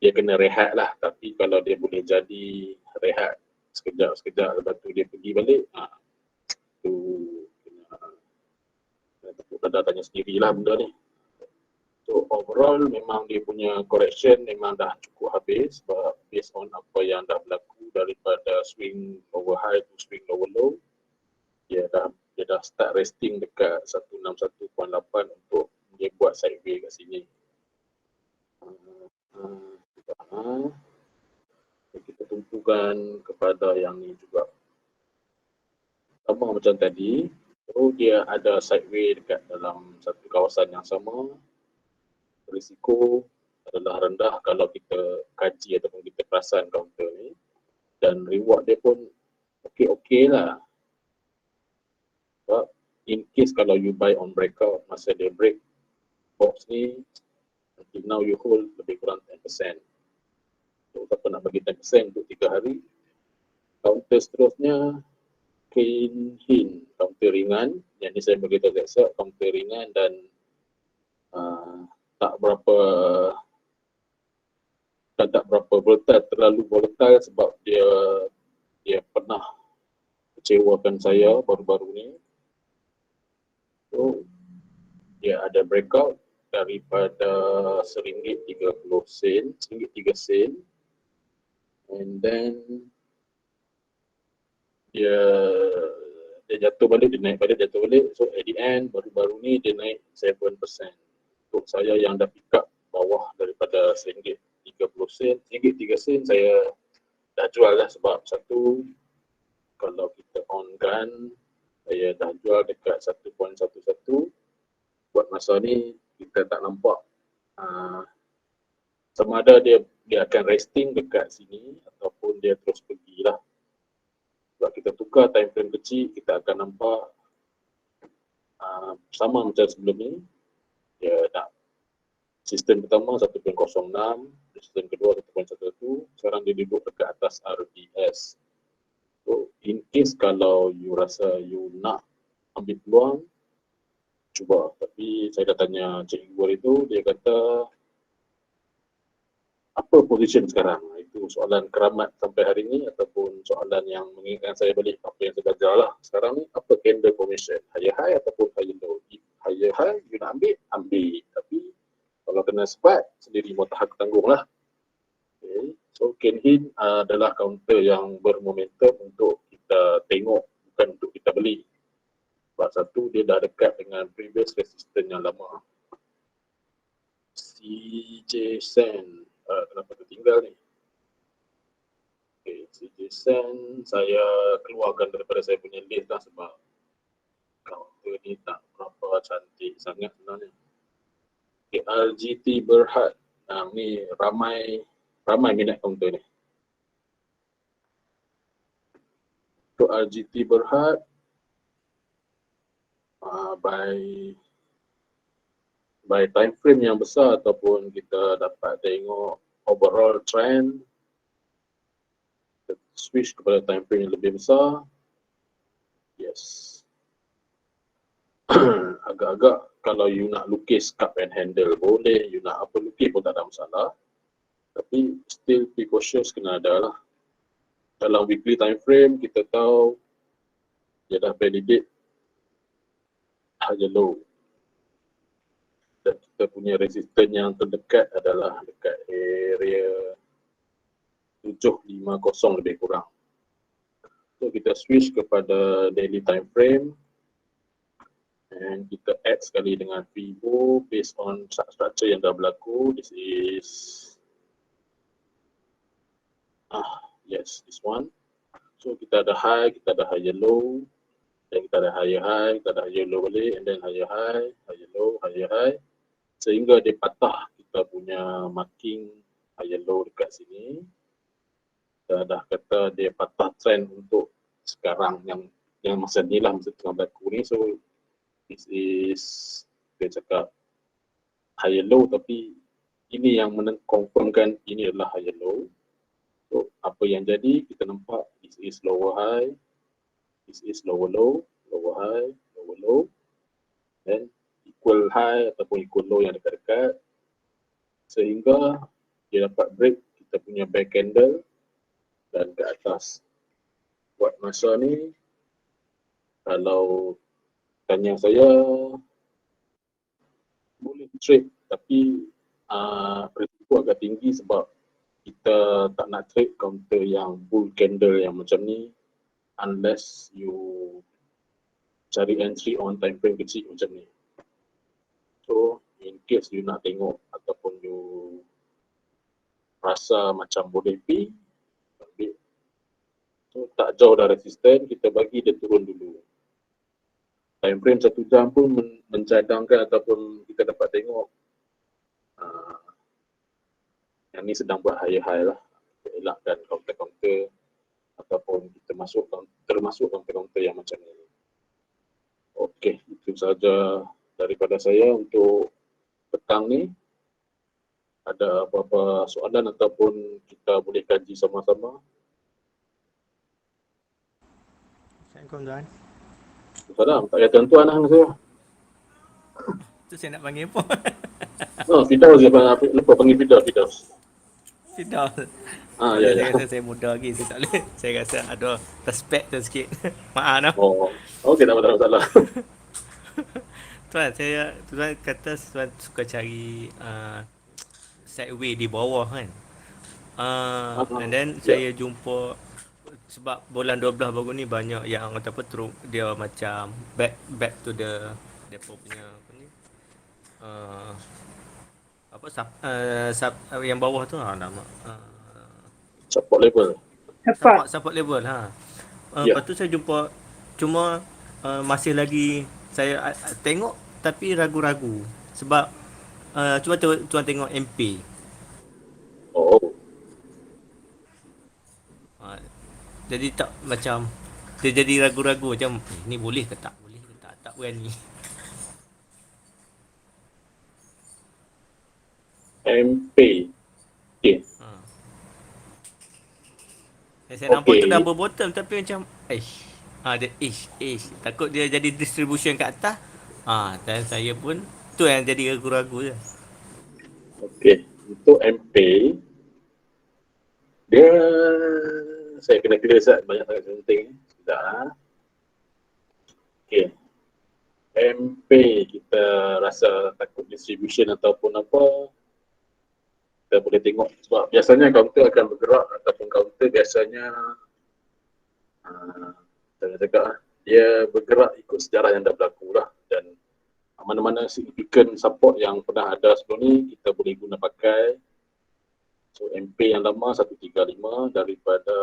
dia kena rehat lah, tapi kalau dia boleh jadi rehat sekejap, lepas tu dia pergi balik, tu kena tepuk dada tanya sendirilah benda ni. So overall memang dia punya correction memang dah cukup habis, sebab based on apa yang dah berlaku daripada swing lower high to swing lower low, dia dah start resting dekat 161.8 untuk dia buat sideways kat sini. Kita tumpukan kepada yang ni juga. Sama macam tadi, so dia ada sideways dekat dalam satu kawasan yang sama. Risiko adalah rendah kalau kita kaji ataupun kita perasan counter ni, dan reward dia pun okey lah. Sebab in case kalau you buy on breakout, masa dia break box ni, until now you hold lebih kurang 10%. So, siapa nak bagi 10% untuk 3 hari. Counter seterusnya Kane Hin, counter ringan. Yang ni saya beritahu Zexak, counter ringan dan tak berapa volatile, terlalu volatile sebab dia pernah kecewakan saya baru-baru ni. So dia ada breakout daripada RM1.30, RM1.03, and then dia jatuh balik, dia naik balik, jatuh balik. So at the end baru-baru ni dia naik 7%. Untuk saya yang dah pick up bawah daripada RM1.30, RM1.03 saya dah jual lah, sebab satu, kalau kita on gun saya dah jual dekat 1.11. Buat masa ni kita tak nampak sama ada dia akan resting dekat sini ataupun dia terus pergilah. Sebab kita tukar time frame kecil, kita akan nampak sama macam sebelum ni. Dia nak sistem pertama 1.06, sistem kedua 1.11, sekarang dia duduk dekat atas RDS. So in case kalau you rasa you nak ambil peluang, cuba. Tapi saya dah tanya cikgu hari tu, dia kata apa position sekarang? Itu soalan keramat sampai hari ni, ataupun soalan yang mengingatkan saya balik apa yang saya belajar lah. Sekarang ni apa candle formation? Higher high ataupun higher low? Higher high, you nak ambil. Tapi kalau kena sepat, sendiri mutahak tanggung lah. Okay. So Kane Hin adalah counter yang bermomentum untuk kita tengok, bukan untuk kita beli. Sebab satu, dia dah dekat dengan previous resistance yang lama. CJ Sen, kenapa tertinggal ni? Okay, CJ Sen saya keluarkan daripada saya punya list lah, sebab counter ni tak berapa cantik sangat sebenarnya. Okay, RGT Berhad, ni ramai minat counter ni. Untuk RGT Berhad, by time frame yang besar ataupun kita dapat tengok overall trend, kita switch kepada time frame yang lebih besar. Yes. Agak-agak kalau you nak lukis cup and handle boleh, you nak apa lukis pun tak ada masalah. Tapi still be cautious, kena ada lah. Dalam weekly time frame kita tahu dia dah validate higher low. Dan kita punya resistance yang terdekat adalah dekat area 750 lebih kurang. So kita switch kepada daily time frame and kita add sekali dengan Fibo based on structure yang dah berlaku. This is yes, this one. So kita ada high, kita ada higher low, dan kita ada higher high, kita ada higher low balik, and then higher high, higher low, higher high, sehingga dia patah kita punya marking higher low dekat sini. Kita dah kata dia patah trend untuk sekarang yang masa ni lah, masa tengah berlaku ni. So this is, dia cakap higher low, tapi ini yang confirmkan ini adalah higher low. So apa yang jadi, kita nampak this is lower high, this is lower low, lower high, lower low, then equal high ataupun equal low yang dekat-dekat, sehingga dia dapat break kita punya back candle dan ke atas. Buat masa ni, kalau tanya saya, boleh trade, tapi risiko agak tinggi sebab kita tak nak trade counter yang bull candle yang macam ni unless you cari entry on time frame kecil macam ni. So in case you nak tengok ataupun you rasa macam boleh pergi, ambil. So tak jauh dah resisten, kita bagi dia turun dulu. Time frame 1 jam pun mencadangkan ataupun kita dapat tengok yang ni sedang buat higher high lah. Kita elakkan counter-counter ataupun kita termasuk counter-counter yang macam ni. Okey, itu saja daripada saya untuk petang ni. ada apa-apa soalan ataupun kita boleh kaji sama-sama. Assalamualaikum tuan. Salam, tak payah tuan-tuan lah saya. Tu saya nak panggil pun. Fidaus je, lupa panggil Fidaus. Fidaus. Ya. Saya rasa saya muda lagi, saya tak boleh. Saya rasa ada respect tu sikit. Maaf lah. Okey, tak ada masalah. Tuan, tuan kata tuan suka cari sideway di bawah kan. And then saya jumpa sebab bulan 12 baru ni banyak yang kata apa dia macam back to the depa punya apa ni. Yang bawah tu nama Support level. support level Lepas tu saya jumpa cuma masih lagi saya tengok tapi ragu-ragu sebab cuba tuan tengok MP. Jadi tak macam dia jadi ragu-ragu macam ni boleh ke tak berani. MP. Okay. Saya nampak tu double bottom tapi macam dia takut dia jadi distribution kat atas. Dan saya pun tu yang jadi ragu-ragu je. Okey, untuk MP dia saya kena clear banyak sangat penting. Sekejap. Okey. MP kita rasa takut distribution ataupun apa, kita boleh tengok sebab biasanya counter akan bergerak ataupun counter biasanya saya cakap dia bergerak ikut sejarah yang dah berlaku lah, dan mana-mana significant support yang pernah ada sebelum ni kita boleh guna pakai. So MP yang lama 135 daripada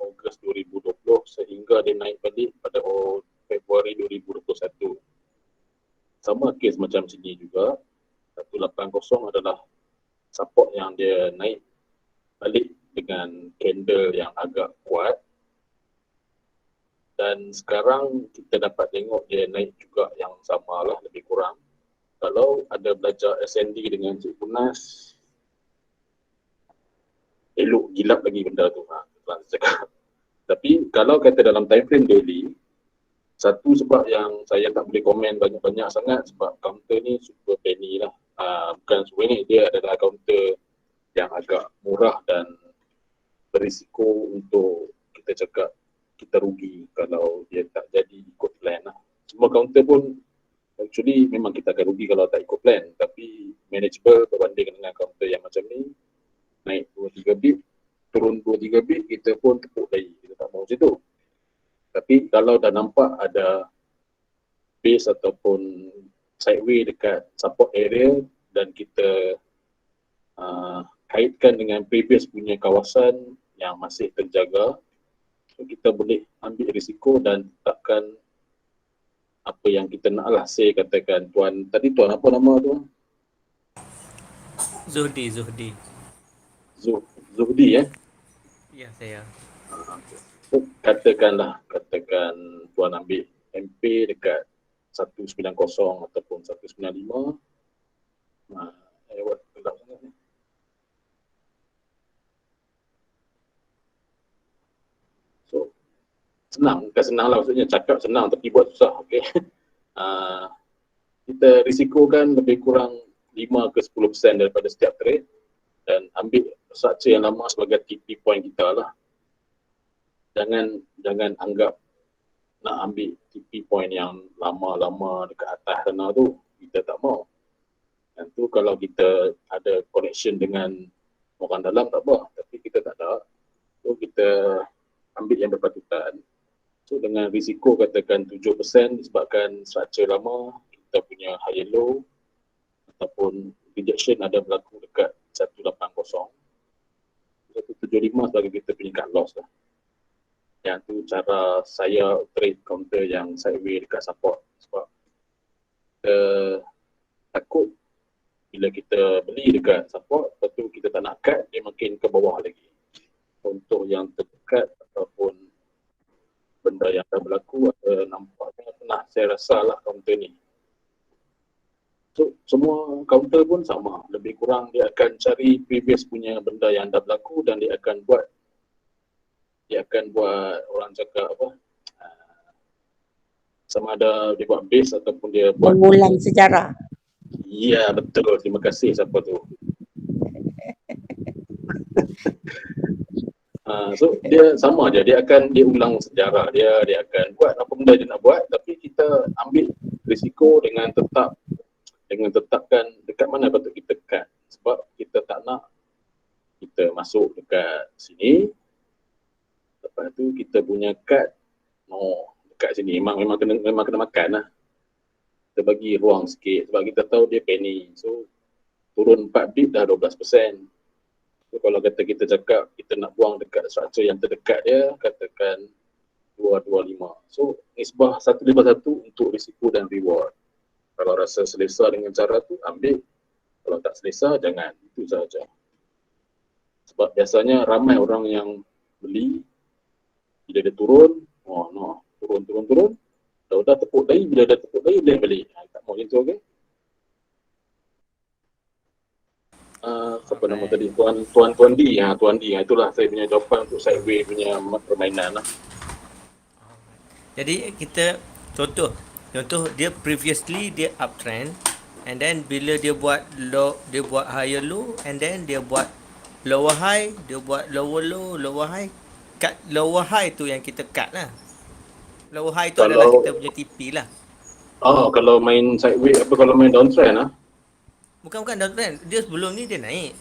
Ogos 2020 sehingga dia naik balik pada Februari 2021. Sama kes macam sini juga, 180 adalah support yang dia naik balik dengan candle yang agak kuat, dan sekarang kita dapat tengok dia naik juga yang sama lah lebih kurang. Kalau ada belajar SND dengan Cik Punas, elok gilap lagi benda tu. Tapi kalau kata dalam time frame daily, satu sebab yang saya tak boleh komen banyak-banyak sangat sebab counter ni super penny lah. Bukan super ni, dia adalah counter yang agak murah dan berisiko untuk kita cakap kita rugi kalau dia tak jadi ikut plan lah. Semua counter pun actually memang kita akan rugi kalau tak ikut plan, tapi manageable berbanding dengan counter yang macam ni, naik 2-3 bit, turun 2-3 bit, kita pun tepuk dahi, kita tak mahu macam tu. Tapi kalau dah nampak ada base ataupun sideway dekat support area dan kita kaitkan dengan previous punya kawasan yang masih terjaga, so kita boleh ambil risiko dan tetapkan apa yang kita nak lah. Saya katakan tuan apa nama tu? Zuhdi. Zuhdi Ya, saya. Katakan tuan ambil MP dekat 190 ataupun 195. Lewat gelap sangat ni. So, bukan senang lah, maksudnya cakap senang tapi buat susah. Okay. Kita risikokan lebih kurang 5 ke 10% daripada setiap trade dan ambil structure yang lama sebagai TP point kita lah. Jangan anggap nak ambil TP point yang lama-lama dekat atas sana tu, kita tak mau. Dan tu kalau kita ada connection dengan orang dalam tak apa, tapi kita tak ada, so kita ambil yang berpatutan. So dengan risiko katakan 7% disebabkan structure lama, kita punya high and low ataupun rejection ada berlaku dekat 180. 175 sebagai kita punya cut loss lah. Yang tu cara saya trade counter yang sideway dekat support, sebab kita takut bila kita beli dekat support, lepas tu kita tak nak cut, dia makin ke bawah lagi. Untuk yang terdekat ataupun benda yang dah berlaku, nampaknya pernah saya rasa lah counter ni. So semua counter pun sama, lebih kurang dia akan cari previous punya benda yang dah berlaku dan dia akan buat orang cakap apa, sama ada dia buat base ataupun dia buat Mengulang sejarah. ya betul, terima kasih siapa tu. So dia sama je, dia ulang sejarah dia akan buat apa benda dia nak buat, tapi kita ambil risiko dengan tetapkan dekat mana patut kita cut, sebab kita tak nak kita masuk dekat sini lepas tu kita punya cut dekat sini memang kena makan lah. Kita bagi ruang sikit sebab kita tahu dia penny, so turun 4 bit dah 12%. So, kalau kata kita cakap kita nak buang dekat struktur yang terdekat dia, katakan 225. So, nisbah 1/1 untuk risiko dan reward. Kalau rasa selesa dengan cara tu, ambil. Kalau tak selesa, jangan. Itu sahaja. Sebab biasanya ramai orang yang beli, bila dia turun, turun. Dah tepuk dahi, bila dah tepuk dahi, dia beli. Tak mau macam tu, okey? Siapa nama tadi? Tuan D. Tuan D. Itulah saya punya jawapan untuk sideway punya permainan lah. Jadi kita contoh dia previously dia uptrend, and then bila dia buat low, dia buat higher low, and then dia buat lower high, dia buat lower low, lower high. Cut lower high tu yang kita cut lah. Lower high tu adalah kita punya TP lah. Kalau main sideway kalau main downtrend lah. Bukan downtrend. Dia sebelum ni dia naik.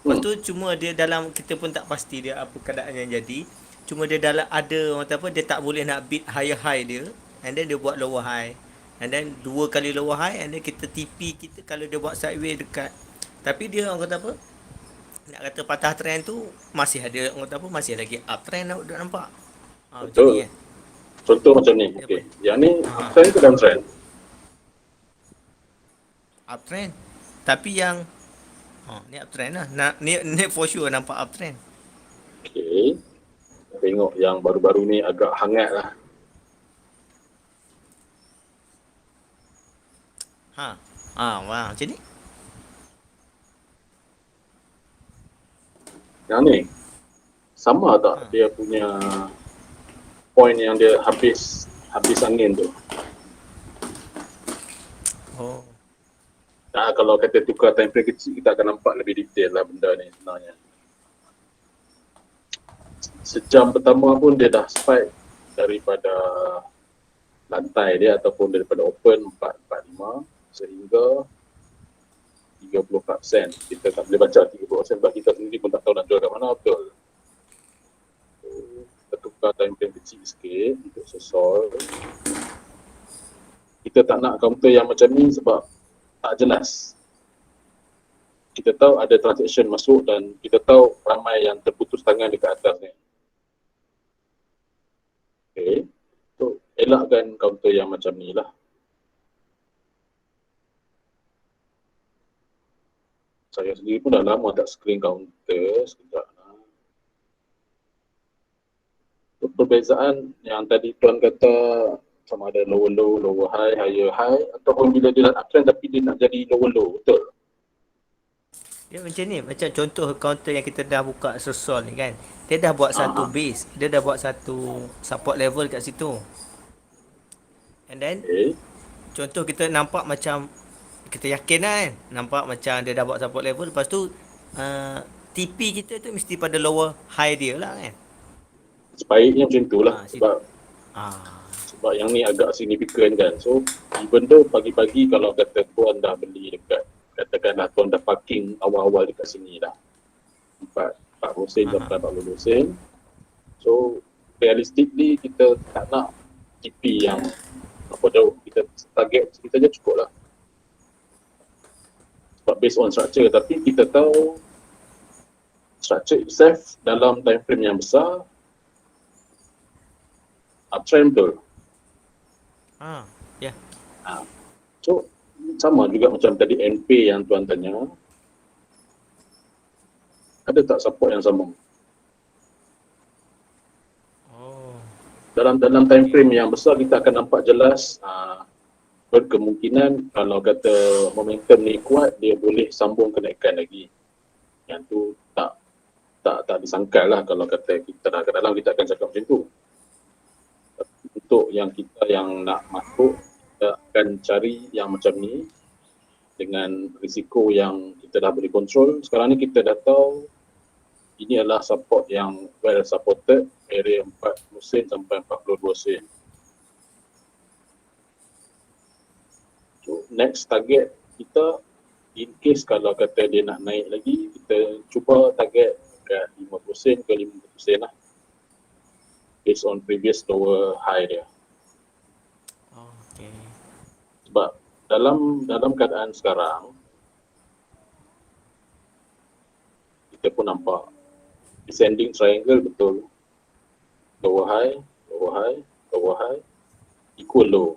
Lepas tu cuma dia dalam, kita pun tak pasti dia apa keadaan yang jadi. Cuma dia dalam ada orang kata apa, dia tak boleh nak beat higher high dia, and then dia buat lower high. And then 2 kali lower high, and then kita TP kita kalau dia buat sideway dekat. Tapi dia orang kata apa, nak kata patah trend tu masih ada, orang kata apa, masih lagi uptrend nak nampak. Macam ni kan. Contoh macam ni. Okey. Yang ni uptrend ke downtrend? Uptrend. Tapi yang ni uptrend lah. Ni for sure nampak uptrend. Okey. Tengok yang baru-baru ni agak hangat lah. Wah, macam ni. Yang ni sama tak dia punya point yang dia habis angin tu? Kalau kata tukar time frame kecil, kita akan nampak lebih detail lah benda ni sebenarnya. Sejam pertama pun dia dah spike daripada lantai dia ataupun daripada open 445 sehingga 34%. Kita tak boleh baca 30% sebab kita sendiri pun tak tahu nak jual kat mana, betul. So, kita tukar time frame kecil sikit untuk sosol. Kita tak nak counter yang macam ni sebab tak jelas. Kita tahu ada transaction masuk dan kita tahu ramai yang terputus tangan dekat atas ni. Okay. So, elakkan counter yang macam ni lah. Saya sendiri pun dah lama tak screen counter. Sekejap lah. Perbezaan yang tadi Tuan kata sama ada lower low, lower high, higher high, ataupun bila dia nak uptrend tapi dia nak jadi lower low, betul? Dia macam ni, macam contoh counter yang kita dah buka sosol ni kan. Dia dah buat satu base, dia dah buat satu support level kat situ. And then contoh kita nampak macam, kita yakin lah kan, nampak macam dia dah buat support level, lepas tu TP kita tu mesti pada lower high dia lah kan. Sebaiknya macam tu lah, sebab yang ni agak signifikan kan. So even though pagi-pagi kalau kata tuan dah beli dekat, katakanlah tuan dah parking awal-awal dekat sini dah 40 sen sampai 40 sen. So realistically kita tak nak TP yang apa jauh, kita target kita je cukup lah. Sebab based on structure, tapi kita tahu structure itself dalam time frame yang besar uptrend betul. So sama juga macam tadi NP yang tuan tanya, ada tak support yang sama? Dalam time frame yang besar kita akan nampak jelas berkemungkinan kalau kata momentum ni kuat, dia boleh sambung kenaikan lagi. Yang tu tak disangkal lah kalau kata kita kadang-kadang kita akan cakap macam tu. Untuk yang kita yang nak masuk, kita akan cari yang macam ni dengan risiko yang kita dah boleh kontrol. Sekarang ni kita dah tahu ini adalah support yang well supported, area 40 sen sampai 42 sen. So, next target kita, in case kalau kata dia nak naik lagi, kita cuba target kat 50 sen ke 50 sen lah, based on previous lower high dia. Okay. Sebab dalam keadaan sekarang, kita pun nampak descending triangle betul. Lower high, lower high, lower high, equal low.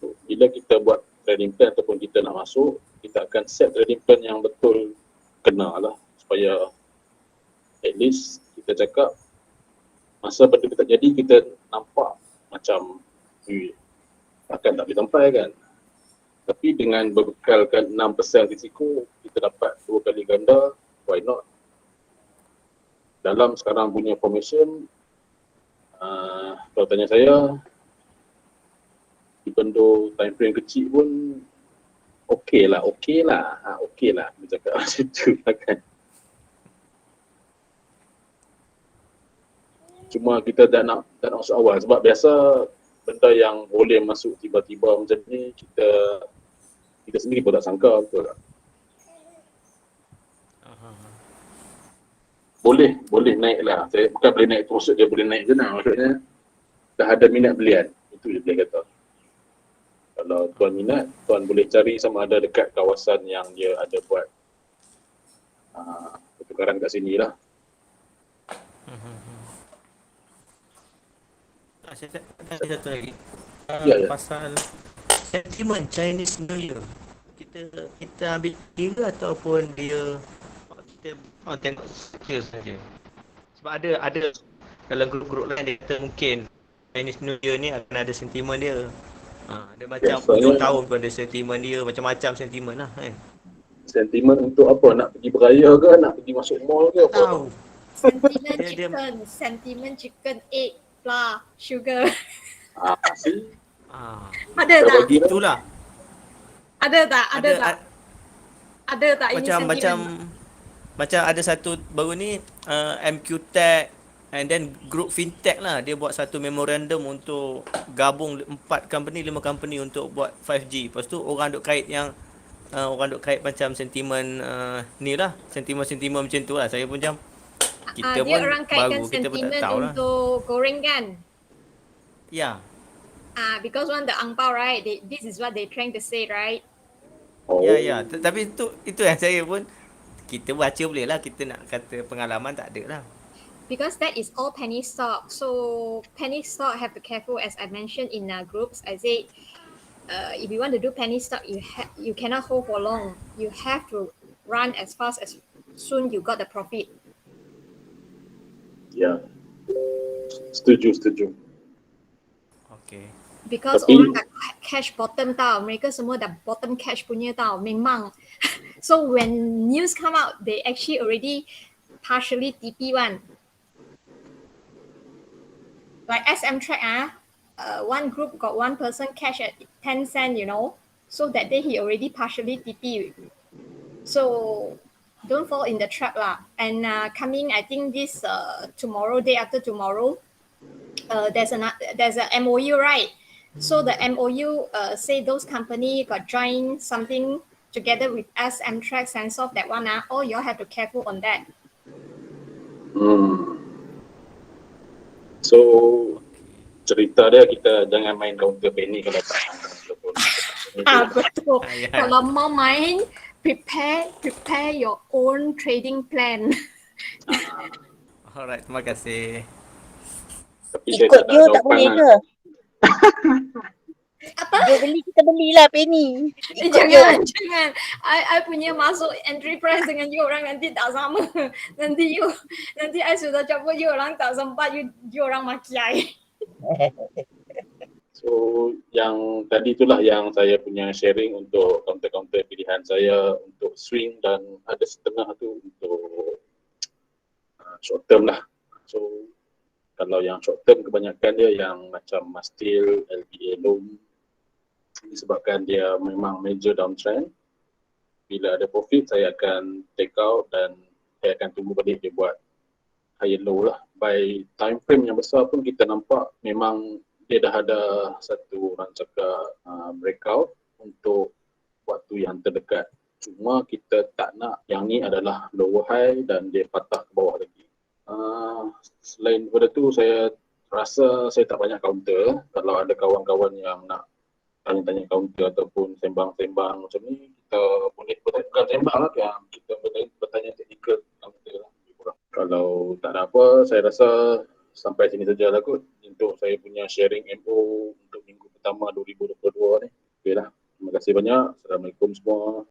So, bila kita buat trading plan ataupun kita nak masuk, kita akan set trading plan yang betul kena lah, supaya at least kita cakap masa benda tak jadi, kita nampak macam akan tak boleh sampai kan. Tapi dengan berbekalkan 6% risiko, kita dapat 2 kali ganda, why not? Dalam sekarang punya formation, kalau tanya saya, even though time frame kecil pun okey lah, dia cakap macam tu lah kan. Cuma kita tak nak masuk awal, sebab biasa benda yang boleh masuk tiba-tiba macam ni, kita sendiri pun tak sangka, betul tak? Boleh naik lah. Saya bukan boleh naik terus, dia boleh naik je nak, maksudnya dah ada minat belian, itu je dia kata. Kalau tuan minat, tuan boleh cari sama ada dekat kawasan yang dia ada buat pertukaran kat sini lah. Saya ada satu lagi. Ya. Pasal sentiment Chinese New Year. Kita ambil kira ataupun kita tengok kira saja. Sebab ada dalam grup-grup lain dia kata mungkin Chinese New Year ni akan ada sentimen dia. Dia macam hujung tahun pun ada sentimen dia, macam-macam sentimen lah kan. Sentimen untuk apa? Nak pergi beraya ke? Nak pergi masuk mall ke? Apa? Tahu. Sentiment chicken, egg, flour, sugar. See? Ada tak? Begitulah. Ada tak ini sentiment? Macam ada satu baru ni MQ Tech and then group fintech lah, dia buat satu memorandum untuk gabung 5 company untuk buat 5G. Lepas tu orang duk kait macam sentimen ni lah, sentimen macam tu lah. Saya pun macam kita dia pun orang kaitkan baru, kita pun tak sentimen tahu lah. untuk goreng kan? Ya. Because one the angpao, right? This is what they trying to say, right? Ya. Tapi itu yang saya pun, kita baca boleh lah, kita nak kata pengalaman tak ada lah. Because that is all penny stock. So penny stock have to careful, as I mentioned in groups. I say, if you want to do penny stock, you cannot hold for long. You have to run as fast as soon you got the profit. Ya, setuju. Okay. Because orang dah cash bottom tau, mereka semua dah bottom cash punya tau, memang. So when news come out, they actually already partially TP one. Like SM Track, one group got one person cash at 10 cents, so that day he already partially TP. So don't fall in the trap lah. And coming, I think this tomorrow, day after tomorrow, there's a MOU, right? So the MOU say those company got joined something together with SM Track, Sensoft, that one. All you all have to careful on that. So cerita dia, kita jangan main counter penny kalau tak. Betul. Kalau mau main, prepare your own trading plan. Alright, terima kasih. Tapi ikut dia tak boleh ke? Apa? Dia beli, kita belilah penny. Jangan. I punya masuk entry price dengan you orang nanti tak sama. Nanti I sudah cabut, you orang tak sempat, you orang maki I. So yang tadi itulah yang saya punya sharing untuk counter-counter pilihan saya untuk swing, dan ada setengah tu untuk short term lah. So kalau yang short term kebanyakan dia yang macam Mastil, LPA loan, disebabkan dia memang major downtrend. Bila ada profit saya akan take out dan saya akan tunggu balik dia buat higher low lah. By time frame yang besar pun kita nampak memang dia dah ada satu orang cakap breakout untuk waktu yang terdekat. Cuma kita tak nak yang ni adalah lower high dan dia patah ke bawah lagi. Selain daripada tu saya rasa saya tak banyak counter. Kalau ada kawan-kawan yang nak tanya-tanya counter ataupun sembang-sembang macam ni, kita boleh bukan sembang lah, yang kita boleh bertanya teknikal counter lah. Kalau tak ada apa, saya rasa sampai sini sajalah kot untuk saya punya sharing MO untuk minggu pertama 2022 ni. Okey lah. Terima kasih banyak. Assalamualaikum semua.